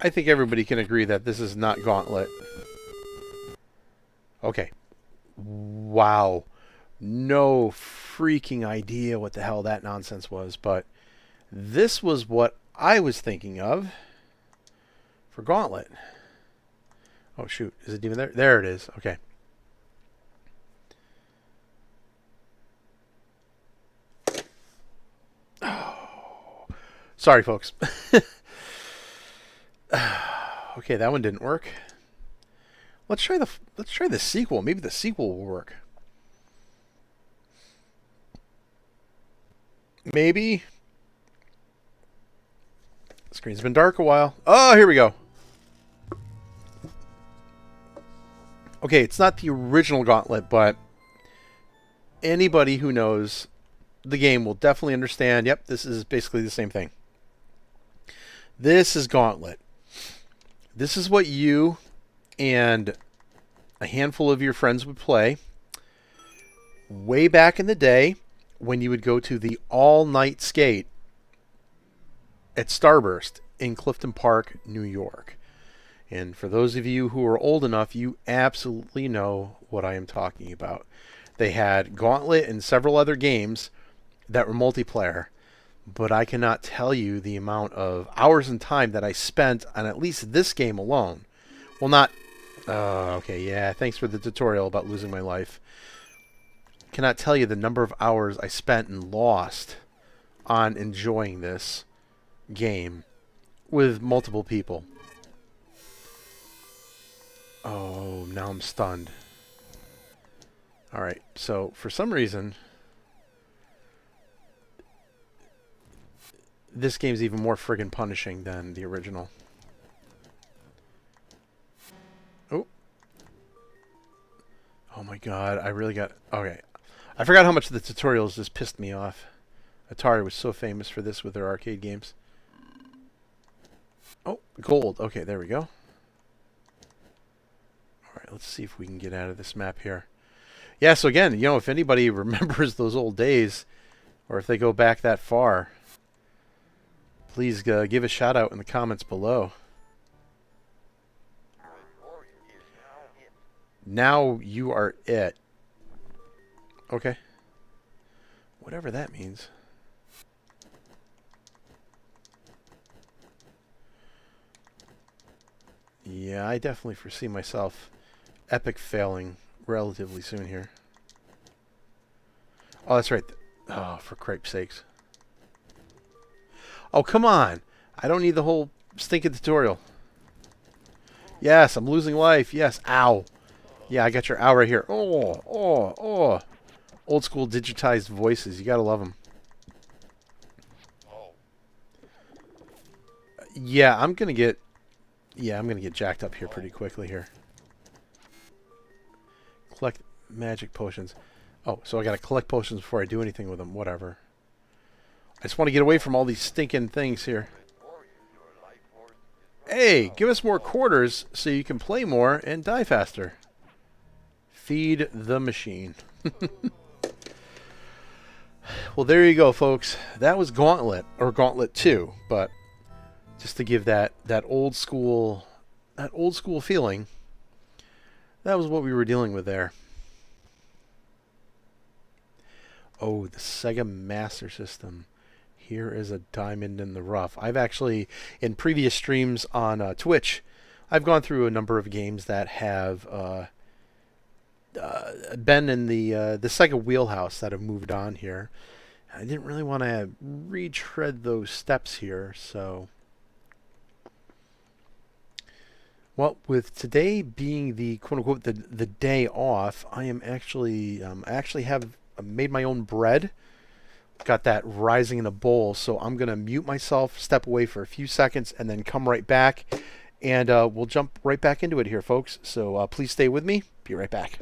everybody can agree that this is not Gauntlet. Okay. Wow. No freaking idea what the hell that nonsense was, but this was what I was thinking of for Gauntlet. Oh, shoot. Is it even there? There it is. Okay. Oh. Sorry, folks. Okay, that one didn't work. Let's try the sequel. Maybe the sequel will work. Maybe. The screen's been dark a while. Oh, here we go. Okay, it's not the original Gauntlet, but anybody who knows the game will definitely understand. Yep, this is basically the same thing. This is Gauntlet. This is what you and a handful of your friends would play way back in the day when you would go to the all-night skate at Starburst in Clifton Park, New York. And for those of you who are old enough, you absolutely know what I am talking about. They had Gauntlet and several other games that were multiplayer, but I cannot tell you the amount of hours and time that I spent on at least this game alone. Well, not... okay, yeah, thanks for the tutorial about losing my life. Cannot tell you the number of hours I spent and lost on enjoying this game with multiple people. Oh, now I'm stunned. Alright, so for some reason, this game's even more friggin' punishing than the original. Oh. Oh my god, I really got... Okay. I forgot how much the tutorials just pissed me off. Atari was so famous for this with their arcade games. Oh, gold. Okay, there we go. All right, let's see if we can get out of this map here. Yeah, so again, you know, if anybody remembers those old days, or if they go back that far, please give a shout out in the comments below. Now you are it. Okay. Whatever that means. Yeah, I definitely foresee myself epic failing relatively soon here. Oh, that's right. Oh, for cripe's sakes. Oh, come on. I don't need the whole stinking tutorial. Yes, I'm losing life. Yes. Ow. Yeah, I got your ow right here. Oh, oh, oh. Old school digitized voices. You gotta love them. Yeah, I'm gonna get jacked up here pretty quickly here. Collect magic potions. Oh, so I gotta collect potions before I do anything with them. Whatever. I just want to get away from all these stinking things here. Hey, give us more quarters so you can play more and die faster. Feed the machine. Well, there you go, folks. That was Gauntlet, or Gauntlet 2, but just to give that old school feeling, that was what we were dealing with there. Oh, the Sega Master System. Here is a diamond in the rough. I've actually, in previous streams on Twitch, I've gone through a number of games that have been in the Sega wheelhouse that have moved on here. I didn't really want to retread those steps here, so... Well, with today being the quote-unquote the day off, I am actually I actually have made my own bread. Got that rising in a bowl, so I'm gonna mute myself, step away for a few seconds, and then come right back, and we'll jump right back into it here, folks. So please stay with me. Be right back.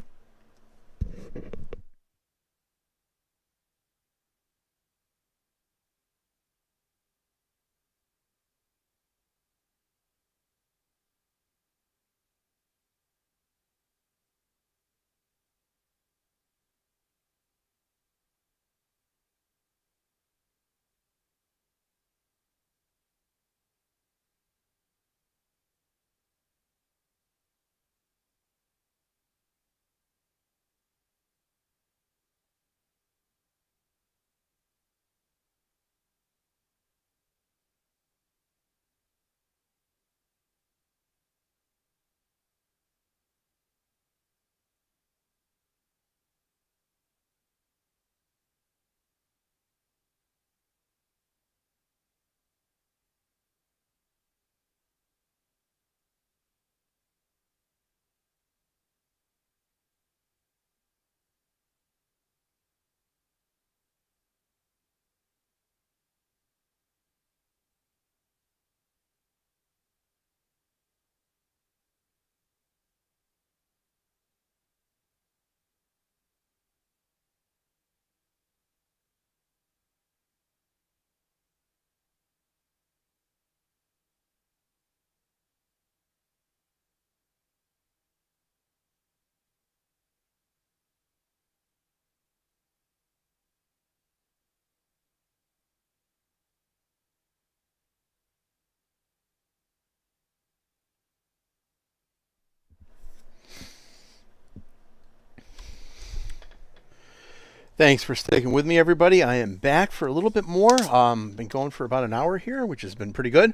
Thanks for sticking with me, everybody. I am back for a little bit more. Been going for about an hour here, which has been pretty good.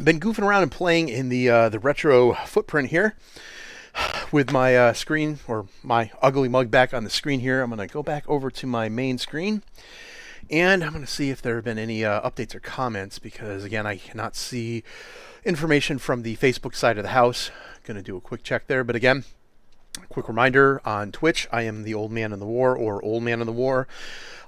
Been goofing around and playing in the retro footprint here with my screen, or my ugly mug back on the screen here. I'm going to go back over to my main screen, and I'm going to see if there have been any updates or comments, because, again, I cannot see information from the Facebook side of the house. Going to do a quick check there, but again, Quick reminder, on Twitch, I am the Old Man in the War, or Old Man in the War.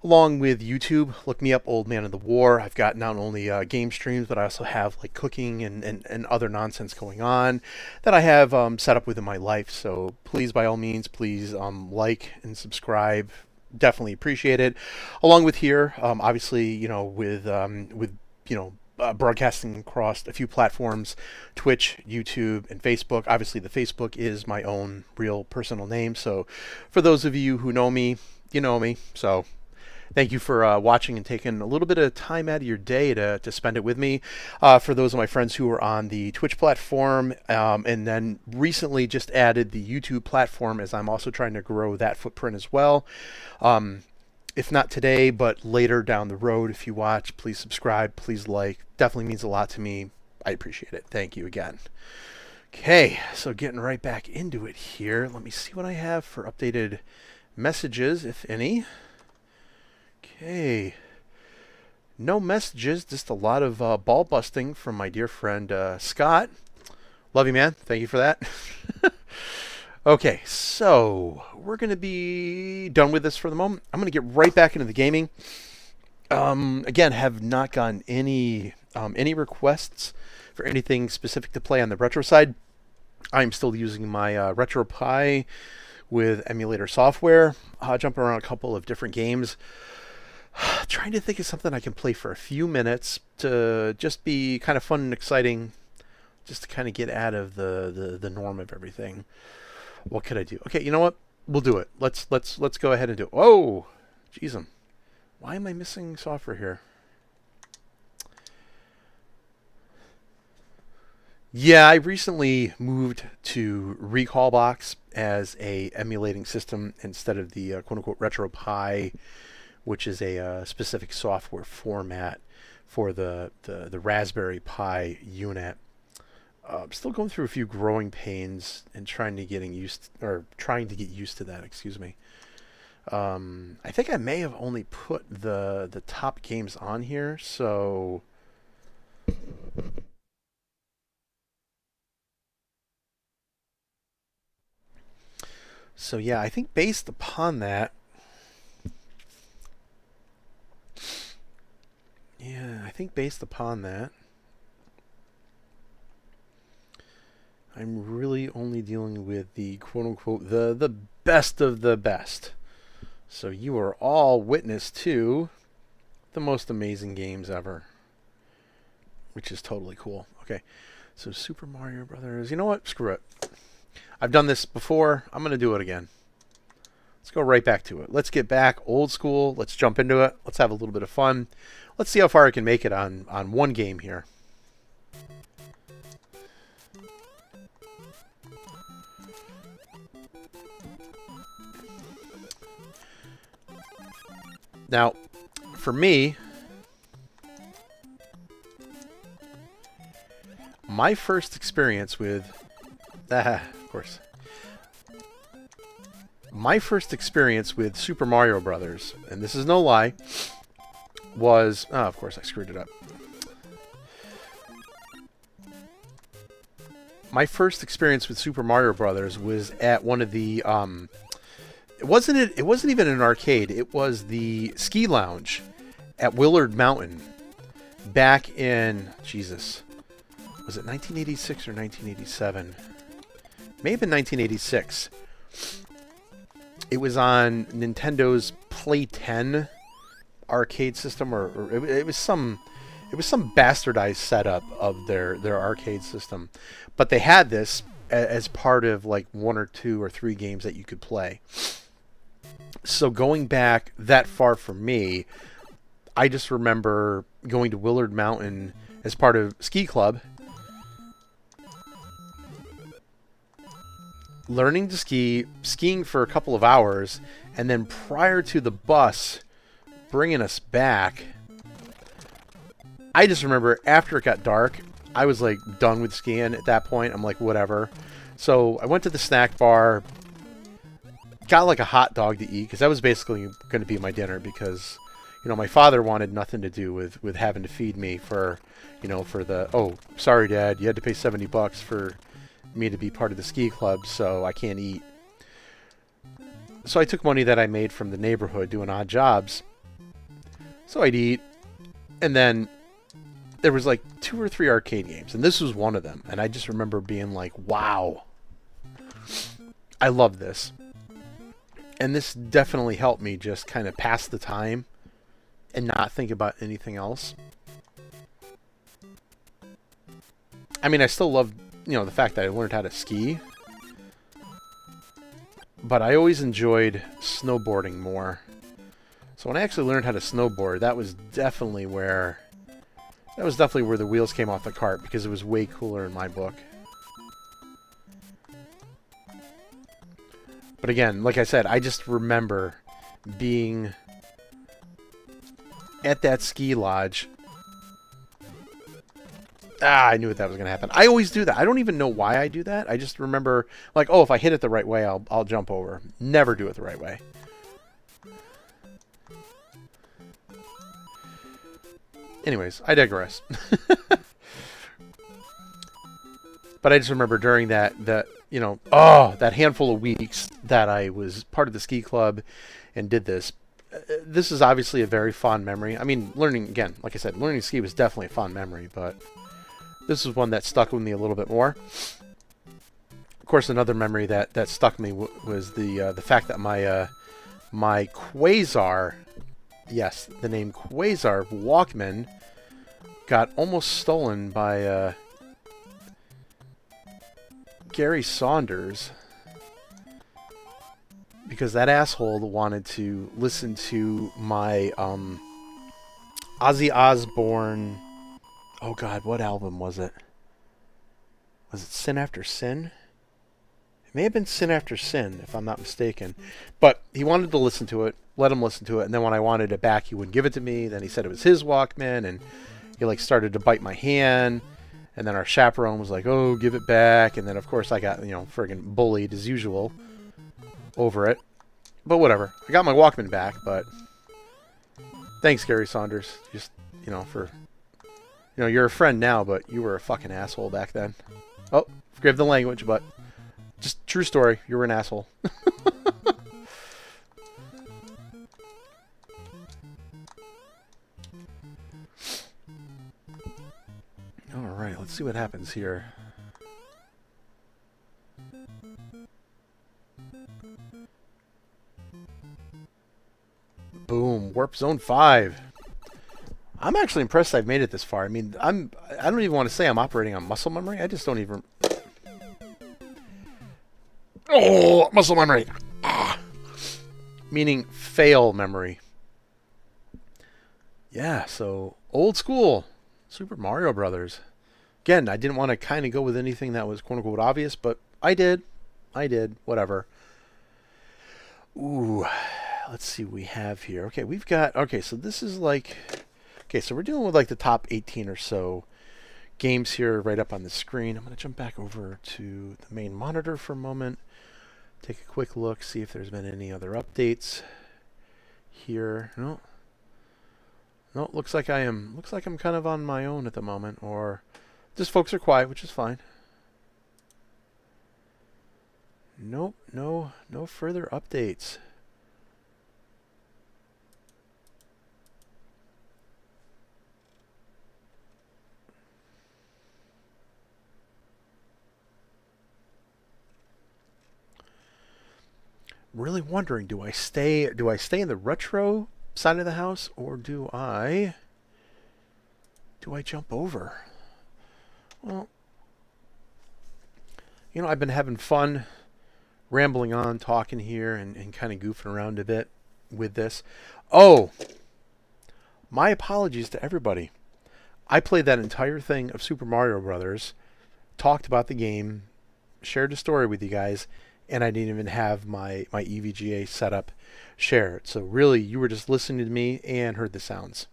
Along with YouTube, look me up, Old Man in the War. I've got not only game streams, but I also have like cooking and other nonsense going on that I have set up within my life. So please, by all means, please like and subscribe. Definitely appreciate it. Along with here, obviously, broadcasting across a few platforms, Twitch, YouTube, and Facebook. Obviously, the Facebook is my own real personal name. So for those of you who know me, you know me. So thank you for watching and taking a little bit of time out of your day to spend it with me. For those of my friends who are on the Twitch platform, and then recently just added the YouTube platform, as I'm also trying to grow that footprint as well. If not today, but later down the road, if you watch, please subscribe, please like. Definitely means a lot to me. I appreciate it. Thank you again. Okay, so getting right back into it here. Let me see what I have for updated messages, if any. Okay. No messages, just a lot of ball busting from my dear friend Scott. Love you, man. Thank you for that. Okay, so we're going to be done with this for the moment. I'm going to get right back into the gaming. Again, have not gotten any requests for anything specific to play on the retro side. I'm still using my RetroPie with emulator software, jumping around a couple of different games. Trying to think of something I can play for a few minutes to just be kind of fun and exciting, just to kind of get out of the norm of everything. What could I do? Okay, you know what? We'll do it. Let's go ahead and do it. Whoa! Jeez, why am I missing software here? Yeah, I recently moved to Recalbox as a emulating system instead of the quote-unquote RetroPie, which is a specific software format for the Raspberry Pi unit. Still going through a few growing pains and trying to get used to that. Excuse me. I think I may have only put the top games on here, so. So yeah, I think based upon that. I'm really only dealing with the quote-unquote the best of the best. So you are all witness to the most amazing games ever, which is totally cool. Okay, so Super Mario Brothers. You know what? Screw it. I've done this before. I'm going to do it again. Let's go right back to it. Let's get back old school. Let's jump into it. Let's have a little bit of fun. Let's see how far I can make it on one game here. Now, for me, my first experience with... of course. My first experience with Super Mario Brothers, and this is no lie, was... Oh, of course, I screwed it up. My first experience with Super Mario Brothers was at one of the... It wasn't even an arcade. It was the ski lounge at Willard Mountain back in... Jesus. Was it 1986 or 1987? May have been 1986. It was on Nintendo's Play 10 arcade system, or it was some bastardized setup of their arcade system. But they had this as part of like 1 or 2 or 3 games that you could play. So going back that far for me, I just remember going to Willard Mountain as part of Ski Club, learning to skiing for a couple of hours, and then prior to the bus bringing us back, I just remember after it got dark, I was like done with skiing at that point. I'm like, whatever. So I went to the snack bar, got like a hot dog to eat, because that was basically going to be my dinner, because, you know, my father wanted nothing to do with having to feed me for, you know, for the, oh, sorry, Dad, you had to pay $70 for me to be part of the ski club, so I can't eat. So I took money that I made from the neighborhood doing odd jobs. So I'd eat, and then there was like 2 or 3 arcade games, and this was one of them. And I just remember being like, wow, I love this. And this definitely helped me just kind of pass the time and not think about anything else. I mean, I still love, the fact that I learned how to ski. But I always enjoyed snowboarding more. So when I actually learned how to snowboard, that was definitely where the wheels came off the cart, because it was way cooler in my book. But again, like I said, I just remember being at that ski lodge. I knew that was going to happen. I always do that. I don't even know why I do that. I just remember, like, oh, if I hit it the right way, I'll jump over. Never do it the right way. Anyways, I digress. But I just remember during that handful of weeks that I was part of the ski club and did this. This is obviously a very fond memory. I mean, learning, again, like I said, learning to ski was definitely a fond memory, but this is one that stuck with me a little bit more. Of course, another memory that stuck me was the fact that my Quasar, yes, the name Quasar Walkman, got almost stolen by Gary Saunders, because that asshole wanted to listen to my Ozzy Osbourne. Oh God, what album was it? Was it Sin After Sin? It may have been Sin After Sin, if I'm not mistaken. But he wanted to listen to it, let him listen to it, and then when I wanted it back, he wouldn't give it to me. Then he said it was his Walkman, and he like started to bite my hand. And then our chaperone was like, oh, give it back. And then, of course, I got, friggin' bullied as usual over it. But whatever. I got my Walkman back, but thanks, Gary Saunders. Just, for, you're a friend now, but you were a fucking asshole back then. Oh, forgive the language, but just true story. You were an asshole. Alright, let's see what happens here. Boom, Warp Zone 5. I'm actually impressed I've made it this far. I mean, I don't even want to say I'm operating on muscle memory. I just don't even... Oh, muscle memory. Meaning fail memory. Yeah, so old school. Super Mario Brothers. Again, I didn't want to kind of go with anything that was quote-unquote obvious, but I did. Whatever. Ooh, let's see what we have here. Okay, we've got... Okay, so this is like... Okay, so we're dealing with like the top 18 or so games here right up on the screen. I'm going to jump back over to the main monitor for a moment. Take a quick look, see if there's been any other updates here. No, looks like I'm kind of on my own at the moment, or just folks are quiet, which is fine. Nope, no further updates. Really wondering, do I stay in the retro side of the house, or do I jump over? Well, I've been having fun rambling on, talking here, and kind of goofing around a bit with this. Oh, my apologies to everybody. I played that entire thing of Super Mario Brothers, talked about the game, shared a story with you guys, and I didn't even have my EVGA setup shared. So really, you were just listening to me and heard the sounds.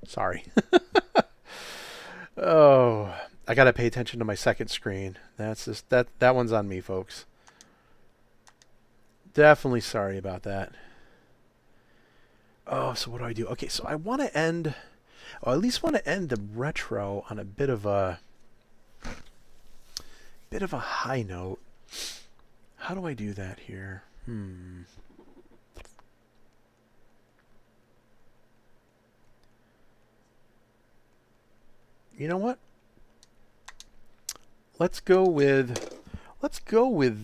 Sorry. Oh, I gotta pay attention to my second screen. That's just that one's on me, folks. Definitely sorry about that. Oh, so what do I do? Okay, so I want to end, or at least want to end the retro on a bit of a high note. How do I do that here? You know what? Let's go with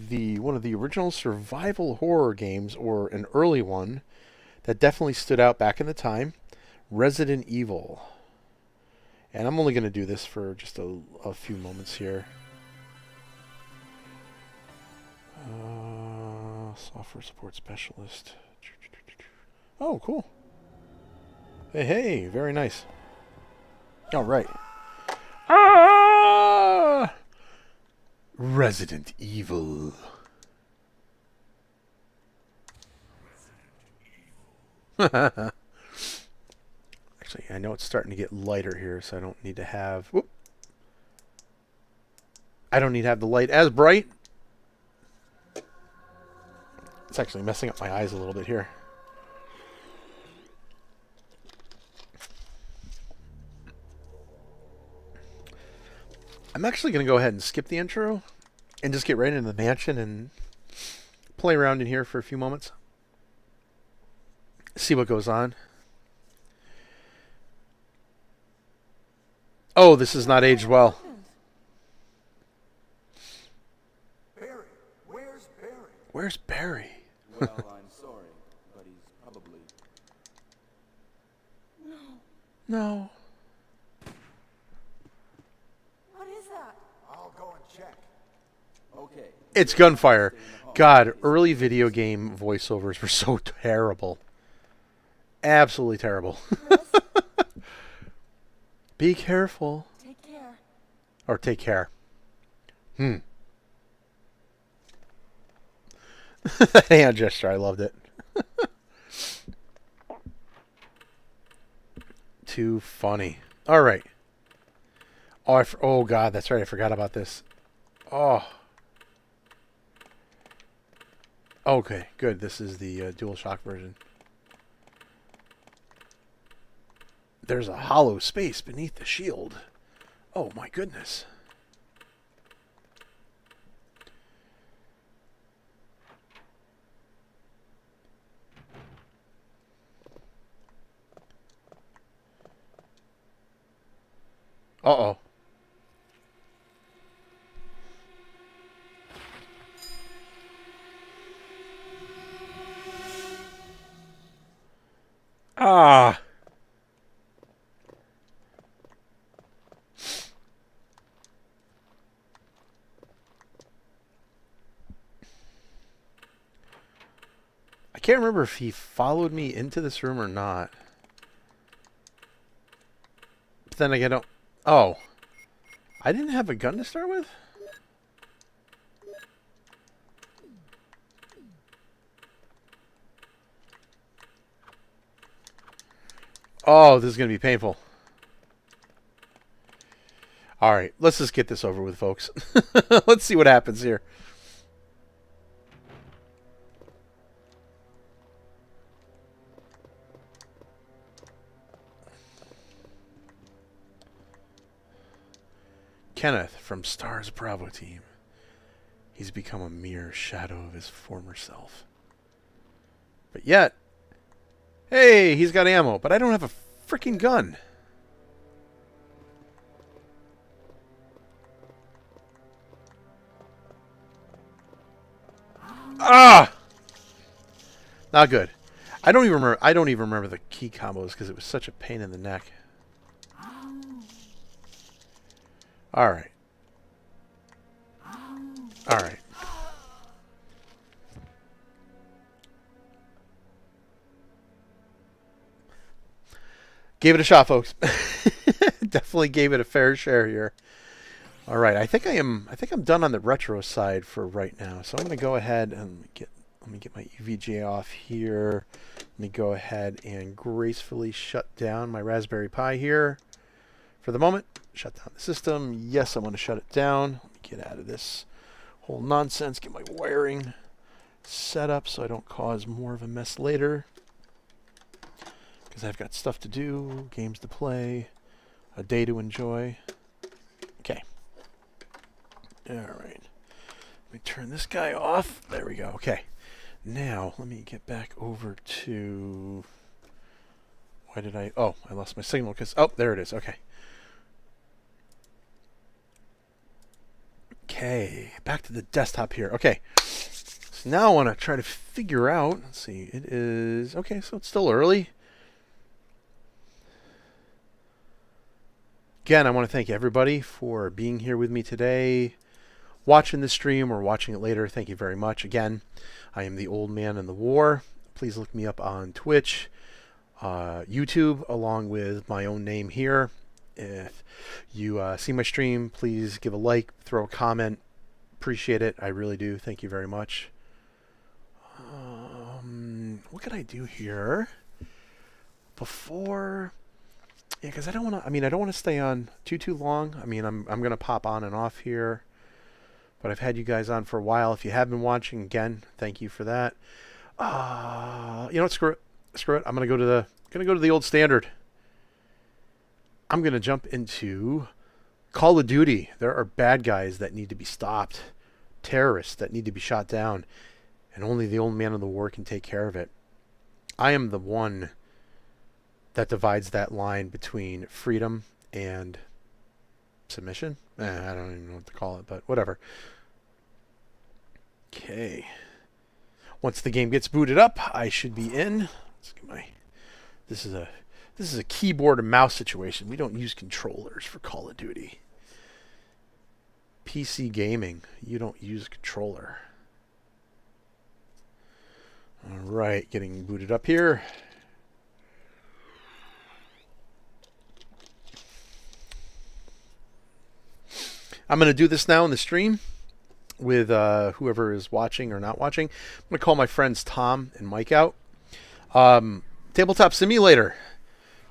the one of the original survival horror games, or an early one that definitely stood out back in the time, Resident Evil. And I'm only going to do this for just a few moments here. Software support specialist. Oh, cool. Hey, hey, very nice. All right. Ah! Resident Evil. Actually, I know it's starting to get lighter here, so I don't need to have... Whoop. I don't need to have the light as bright. It's actually messing up my eyes a little bit here. I'm actually going to go ahead and skip the intro and just get right into the mansion and play around in here for a few moments. See what goes on. Oh, this is not aged well. Barry, where's Barry? Where's Barry? Well, I'm sorry, but he's probably... No. What is that? I'll go and check. Okay. It's gunfire. God, early video game voiceovers were so terrible. Absolutely terrible. Be careful. Take care. Or take care. That hand gesture, I loved it. Too funny. All right. Oh, oh God, that's right. I forgot about this. Oh. Okay, good. This is the DualShock version. There's a hollow space beneath the shield. Oh my goodness. Uh-oh. Ah. I can't remember if he followed me into this room or not. But then again, I don't... Oh. I didn't have a gun to start with? Oh, this is going to be painful. All right, let's just get this over with, folks. Let's see what happens here. Kenneth from Stars Bravo team. He's become a mere shadow of his former self. But yet, hey, he's got ammo, but I don't have a freaking gun. Ah! Not good. I don't even remember the key combos because it was such a pain in the neck. All right. All right. Gave it a shot, folks. Definitely gave it a fair share here. All right, I think I'm done on the retro side for right now. So I'm going to go ahead and let me get my EVGA off here. Let me go ahead and gracefully shut down my Raspberry Pi here for the moment. Shut down the system. Yes, I want to shut it down. Let me get out of this whole nonsense. Get my wiring set up so I don't cause more of a mess later. Because I've got stuff to do, games to play, a day to enjoy. Okay. All right. Let me turn this guy off. There we go. Okay. Now, let me get back over to... Why did I... Oh, I lost my signal because... Oh, there it is. Okay. Okay, back to the desktop here. Okay, so now I want to try to figure out. Let's see. It is okay. So it's still early. Again, I want to thank everybody for being here with me today, watching the stream or watching it later. Thank you very much. Again, I am the Old Man in the War. Please look me up on Twitch, YouTube, along with my own name here. If you see my stream, please give a like, throw a comment. Appreciate it. I really do. Thank you very much. What could I do here before? Yeah, because I don't want to. I mean, I don't want to stay on too long. I mean, I'm gonna pop on and off here, but I've had you guys on for a while. If you have been watching, again, thank you for that. You know what? Screw it. Screw it. I'm gonna go to the old standard. I'm gonna jump into Call of Duty. There are bad guys that need to be stopped, terrorists that need to be shot down, and only the Old Man of the War can take care of it. I am the one that divides that line between freedom and submission. I don't even know what to call it, but whatever. Okay. Once the game gets booted up, I should be in. Let's get my. This is a keyboard and mouse situation. We don't use controllers for Call of Duty. PC gaming, you don't use a controller. All right, getting booted up here. I'm going to do this now in the stream with whoever is watching or not watching. I'm going to call my friends Tom and Mike out. Tabletop Simulator.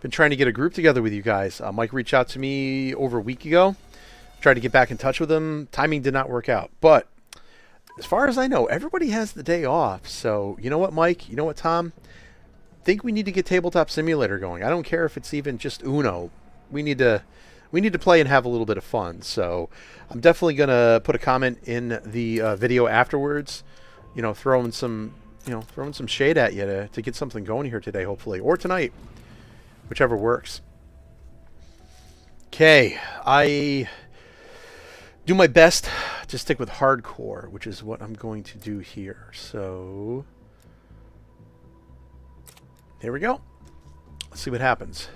Been trying to get a group together with you guys. Mike reached out to me over a week ago. Tried to get back in touch with him. Timing did not work out. But as far as I know, everybody has the day off. So you know what, Mike? You know what, Tom? Think we need to get Tabletop Simulator going. I don't care if it's even just Uno. We need to play and have a little bit of fun. So I'm definitely going to put a comment in the video afterwards, you know, throwing some shade at you to get something going here today, hopefully, or tonight, whichever works. Okay, I do my best to stick with hardcore, which is what I'm going to do here. So here we go. Let's see what happens.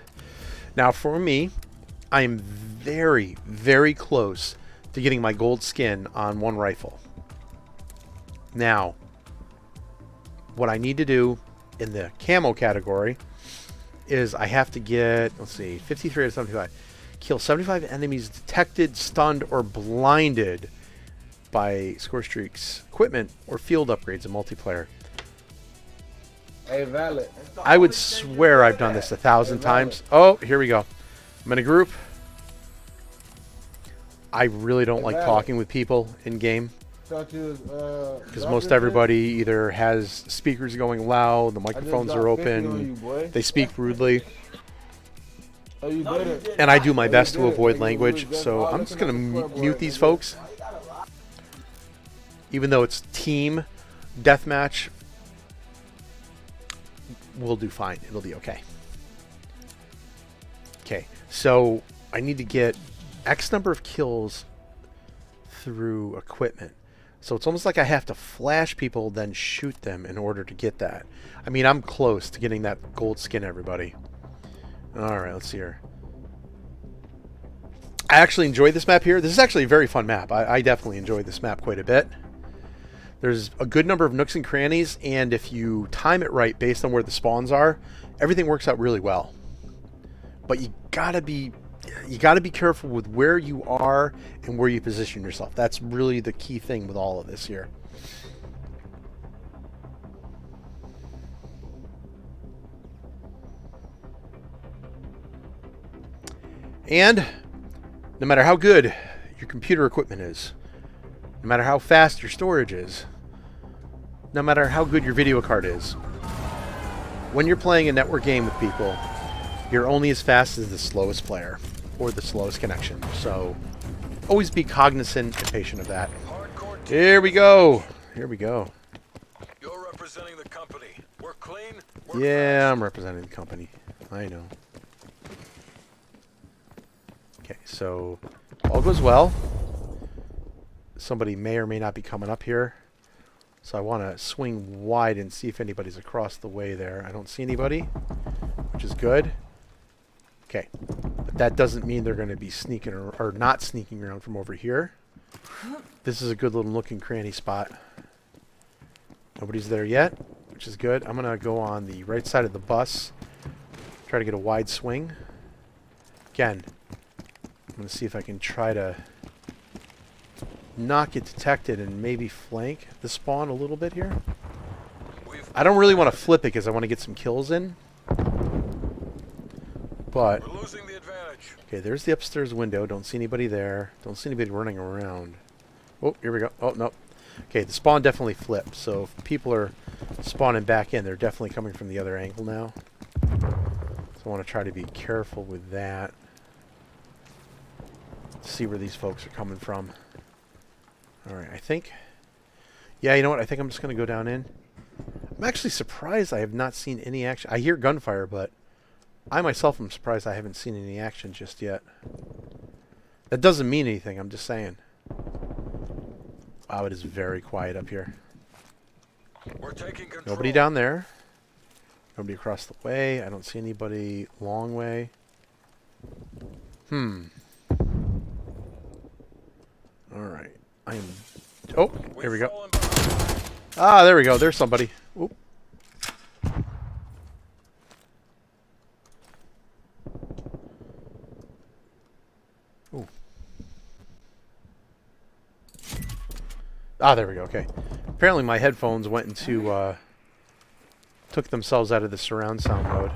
Now for me, I am very, very close to getting my gold skin on one rifle. Now, what I need to do in the camo category is I have to get, let's see, 53 out of 75. Kill 75 enemies detected, stunned, or blinded by Score Streak's equipment or field upgrades in multiplayer. Hey, Valid. I would swear I've done this 1,000 times. Oh, here we go. I'm in a group. I really don't like talking with people in game because most everybody either has speakers going loud, the microphones are open, they speak rudely, and I do my best to avoid language. So I'm just going to mute these folks, even though it's team deathmatch. We'll do fine. It'll be okay. Okay, so I need to get X number of kills through equipment. So it's almost like I have to flash people, then shoot them in order to get that. I mean, I'm close to getting that gold skin, everybody. Alright, let's see here. I actually enjoy this map here. This is actually a very fun map. I definitely enjoyed this map quite a bit. There's a good number of nooks and crannies, and if you time it right based on where the spawns are, everything works out really well. But you gotta be careful with where you are and where you position yourself. That's really the key thing with all of this here. And no matter how good your computer equipment is, no matter how fast your storage is, no matter how good your video card is, when you're playing a network game with people, you're only as fast as the slowest player or the slowest connection. So always be cognizant and patient of that. Here we go. Here we go. You're representing the company. We're clean. Yeah, I'm representing the company. I know. Okay, so all goes well. somebody may or may not be coming up here. So I want to swing wide and see if anybody's across the way there. I don't see anybody, which is good. Okay. But that doesn't mean they're going to be sneaking or not sneaking around from over here. This is a good little looking cranny spot. Nobody's there yet, which is good. I'm going to go on the right side of the bus. Try to get a wide swing. Again, I'm going to see if I can try to not get detected and maybe flank the spawn a little bit here. I don't really want to flip it because I want to get some kills in. But, We're losing the advantage. okay, there's the upstairs window. Don't see anybody there. Don't see anybody running around. Oh, here we go. Oh, no. Okay, the spawn definitely flipped. So if people are spawning back in, they're definitely coming from the other angle now. So I want to try to be careful with that. See where these folks are coming from. Alright, I think... Yeah, you know what? I think I'm just going to go down in. I'm actually surprised I have not seen any action. I hear gunfire, but I myself am surprised I haven't seen any action just yet. That doesn't mean anything, I'm just saying. Wow, it is very quiet up here. We're taking control. Nobody down there. Nobody across the way. I don't see anybody long way. Alright. I am... Oh, here we go. Fallen behind. Ah, there we go. There's somebody. Oop. Ooh. Ah, there we go. Okay. Apparently my headphones went into, took themselves out of the surround sound mode.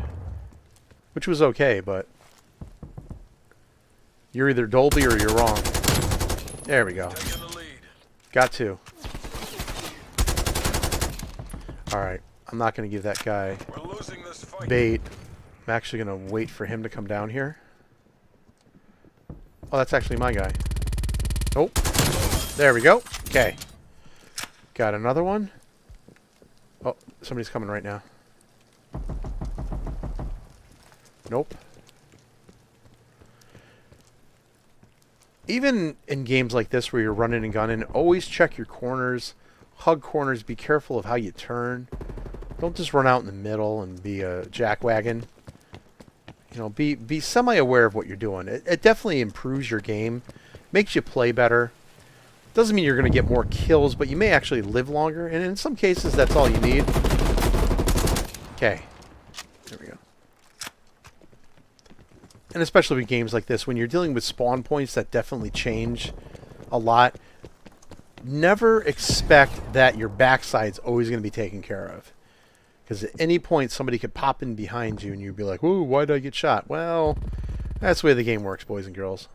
Which was okay, but... You're either Dolby or you're wrong. There we go. Taking the lead. Got to. Alright. I'm not going to give that guy We're losing this fight. bait. I'm actually going to wait for him to come down here. Oh, that's actually my guy. Oh. There we go. Okay. Got another one. Oh, somebody's coming right now. Nope. Even in games like this where you're running and gunning, always check your corners. Hug corners. Be careful of how you turn. Don't just run out in the middle and be a jackwagon. You know, be semi-aware of what you're doing. It definitely improves your game. Makes you play better. Doesn't mean you're going to get more kills, but you may actually live longer. And in some cases, that's all you need. Okay. There we go. And especially with games like this, when you're dealing with spawn points that definitely change a lot, never expect that your backside's always going to be taken care of. Because at any point, somebody could pop in behind you and you'd be like, "Ooh, why did I get shot?" Well, that's the way the game works, boys and girls.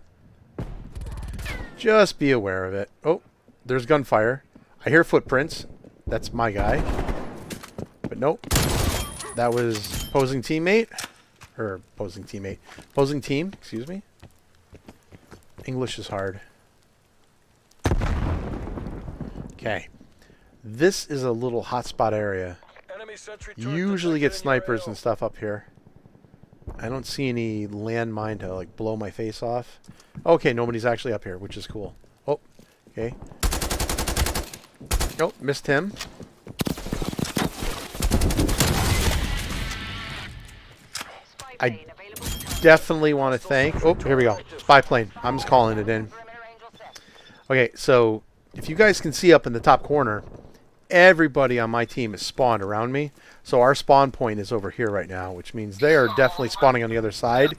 Just be aware of it. Oh, there's gunfire. I hear footprints. That's my guy. But nope. That was opposing teammate. Or opposing teammate. Opposing team, excuse me. English is hard. Okay. This is a little hotspot area. Enemy sentry You turret usually get detected in your snipers AO. and stuff up here. I don't see any landmine to like blow my face off. Okay, nobody's actually up here, which is cool. Oh, okay. Nope, missed him. I definitely want to thank... Oh, here we go. Spy plane. I'm just calling it in. Okay, so if you guys can see up in the top corner, everybody on my team is spawned around me. So our spawn point is over here right now, which means they are definitely spawning on the other side.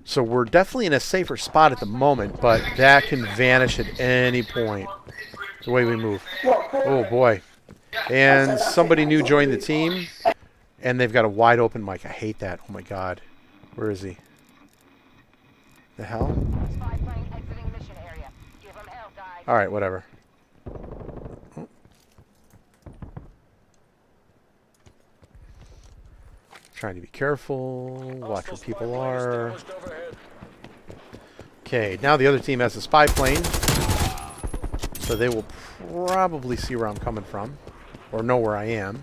So we're definitely in a safer spot at the moment, but that can vanish at any point, the way we move. Oh, boy. And somebody new joined the team, and they've got a wide open mic. I hate that. Oh, my God. Where is he? The hell? All right, whatever. Oh. Trying to be careful, watch where Hostile people spy plane are. established overhead. Okay, now the other team has a spy plane. So they will probably see where I'm coming from. Or know where I am.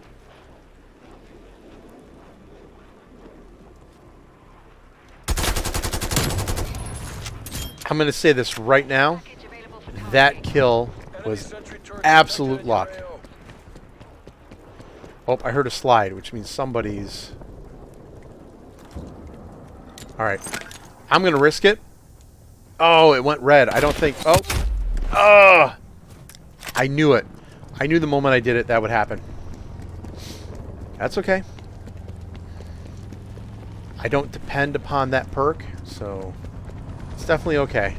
I'm going to say this right now. That kill Enemy was sentry turret absolute detected in your luck. AO. Oh, I heard a slide, which means somebody's... Alright. I'm going to risk it. Oh, it went red. I don't think... Oh! Oh! I knew it. I knew the moment I did it that would happen. That's okay. I don't depend upon that perk, so it's definitely okay.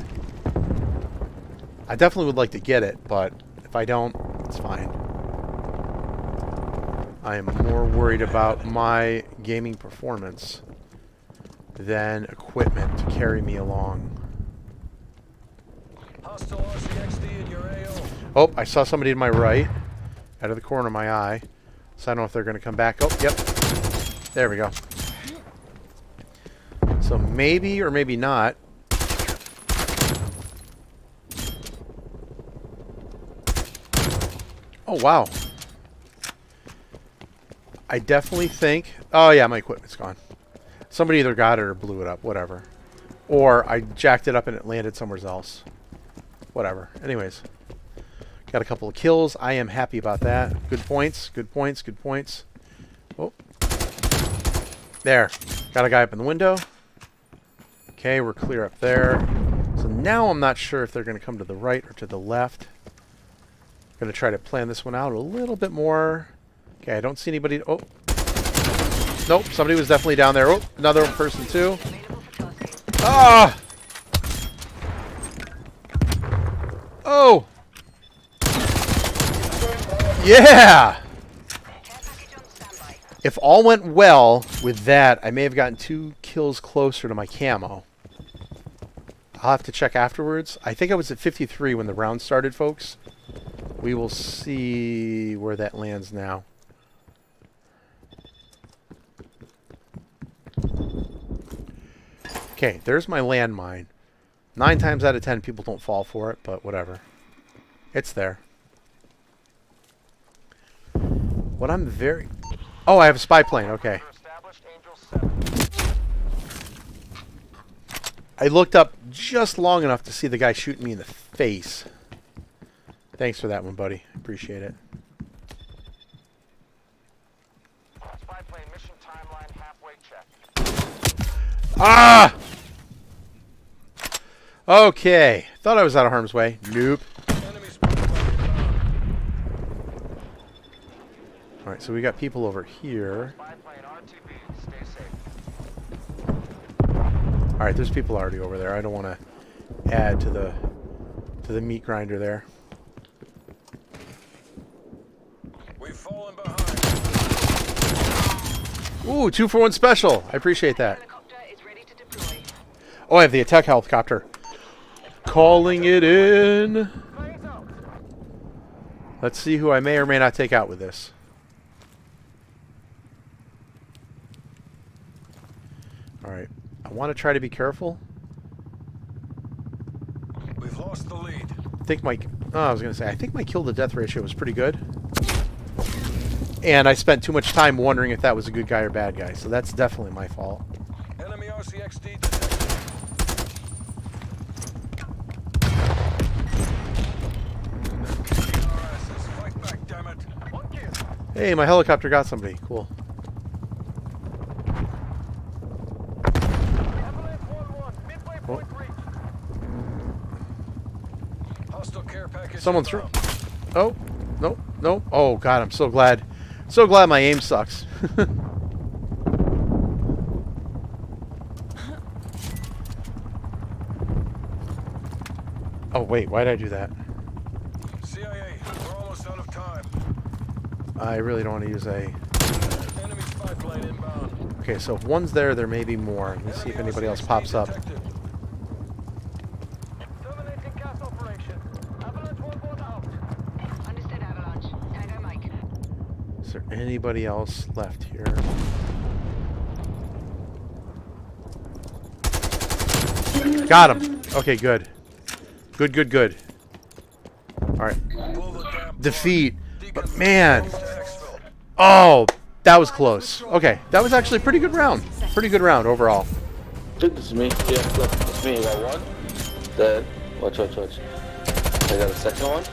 I definitely would like to get it, but if I don't, it's fine. I am more worried about my gaming performance than equipment to carry me along. Hostile RCXD in your AO. Oh, I saw somebody to my right, out of the corner of my eye. So I don't know if they're going to come back. Oh, yep. There we go. So maybe or maybe not. Oh, wow. I definitely think... Oh, yeah, my equipment's gone. Somebody either got it or blew it up. Whatever. Or I jacked it up and it landed somewhere else. Whatever. Anyways. Got a couple of kills. I am happy about that. Good points. Good points. Good points. Oh. There. Got a guy up in the window. Okay, we're clear up there. So now I'm not sure if they're going to come to the right or to the left. Going to try to plan this one out a little bit more. Okay, I don't see anybody. Oh. Nope, somebody was definitely down there. Oh, another person too. Ah! Oh! Yeah! If all went well with that, I may have gotten 2 kills closer to my camo. I'll have to check afterwards. I think I was at 53 when the round started, folks. We will see where that lands now. Okay, there's my landmine. 9 times out of 10 people don't fall for it, but whatever. It's there. What I'm very... Oh, I have a spy plane. Okay. I looked up just long enough to see the guy shooting me in the face. Thanks for that one, buddy. Appreciate it. Spy plane mission timeline halfway check. Ah! Okay. Thought I was out of harm's way. Nope. Enemy spy plane inbound. Alright, so we got people over here. Spy plane RTB. Stay safe. Alright, there's people already over there. I don't want to add to the meat grinder there. We've fallen behind. Ooh, 2-for-1 special. I appreciate that. Helicopter is ready to deploy. Oh, I have the attack helicopter. Calling it in. Let's see who I may or may not take out with this. Alright. I want to try to be careful. We've lost the lead. I think my... Oh, I was going to say, I think my kill-to-death ratio was pretty good. And I spent too much time wondering if that was a good guy or bad guy. So that's definitely my fault. Enemy RCXD detected. Fight back, damn it. Hey, my helicopter got somebody. Cool. Oh. Hostile care package. Someone's through. inbound. Oh, nope, nope. Oh, God, I'm so glad. So glad my aim sucks. Oh, wait, why did I do that? CIA, we're almost out of time. I really don't want to use a... Enemy spy plane inbound. Okay, so if one's there, there may be more. Let's see if Enemy anybody else RCXD pops up. detected. Terminating cast operation. Avalanche 1-1 out. Understood, Avalanche. Tango Mike. Is there anybody else left here? Got him. Okay, good. Good, good, good. Alright. Pull the damn Defeat. plug. But man. To exfil. Oh, that was close. Okay, that was actually a pretty good round. Pretty good round overall. This is me. Yeah, look, it's me. Got one. Dead. Watch, watch, watch. I got a second one.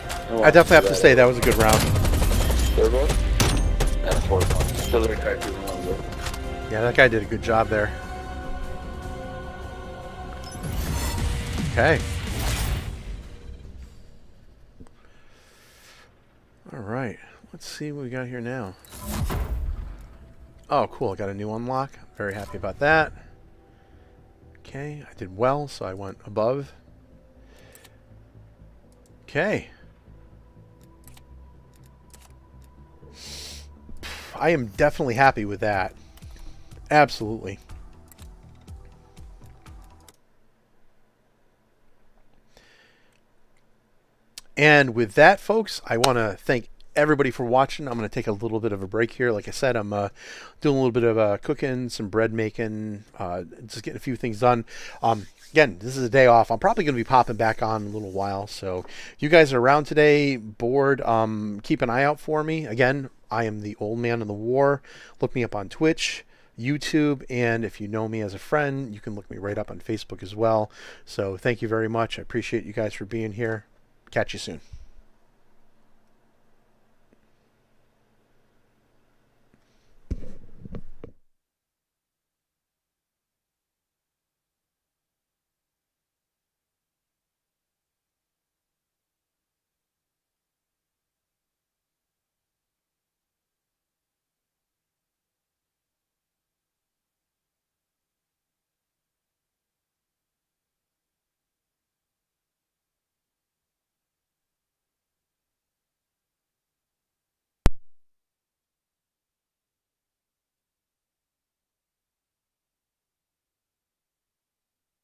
I definitely have to say that was a good round. Third one. And a fourth one. Artillery cracked even longer. Yeah, that guy did a good job there. Okay. All right. Let's see what we got here now. Oh, cool. I got a new unlock. I'm very happy about that. Okay. I did well, so I went above. Okay. I am definitely happy with that. Absolutely. And with that, folks, I want to thank everybody for watching. I'm going to take a little bit of a break here. Like I said, I'm doing a little bit of cooking, some bread making, just getting a few things done. Again, this is a day off. I'm probably going to be popping back on in a little while. So if you guys are around today, bored, keep an eye out for me. Again, I am the Old Man of the War. Look me up on Twitch, YouTube, and if you know me as a friend, you can look me right up on Facebook as well. So thank you very much. I appreciate you guys for being here. Catch you soon.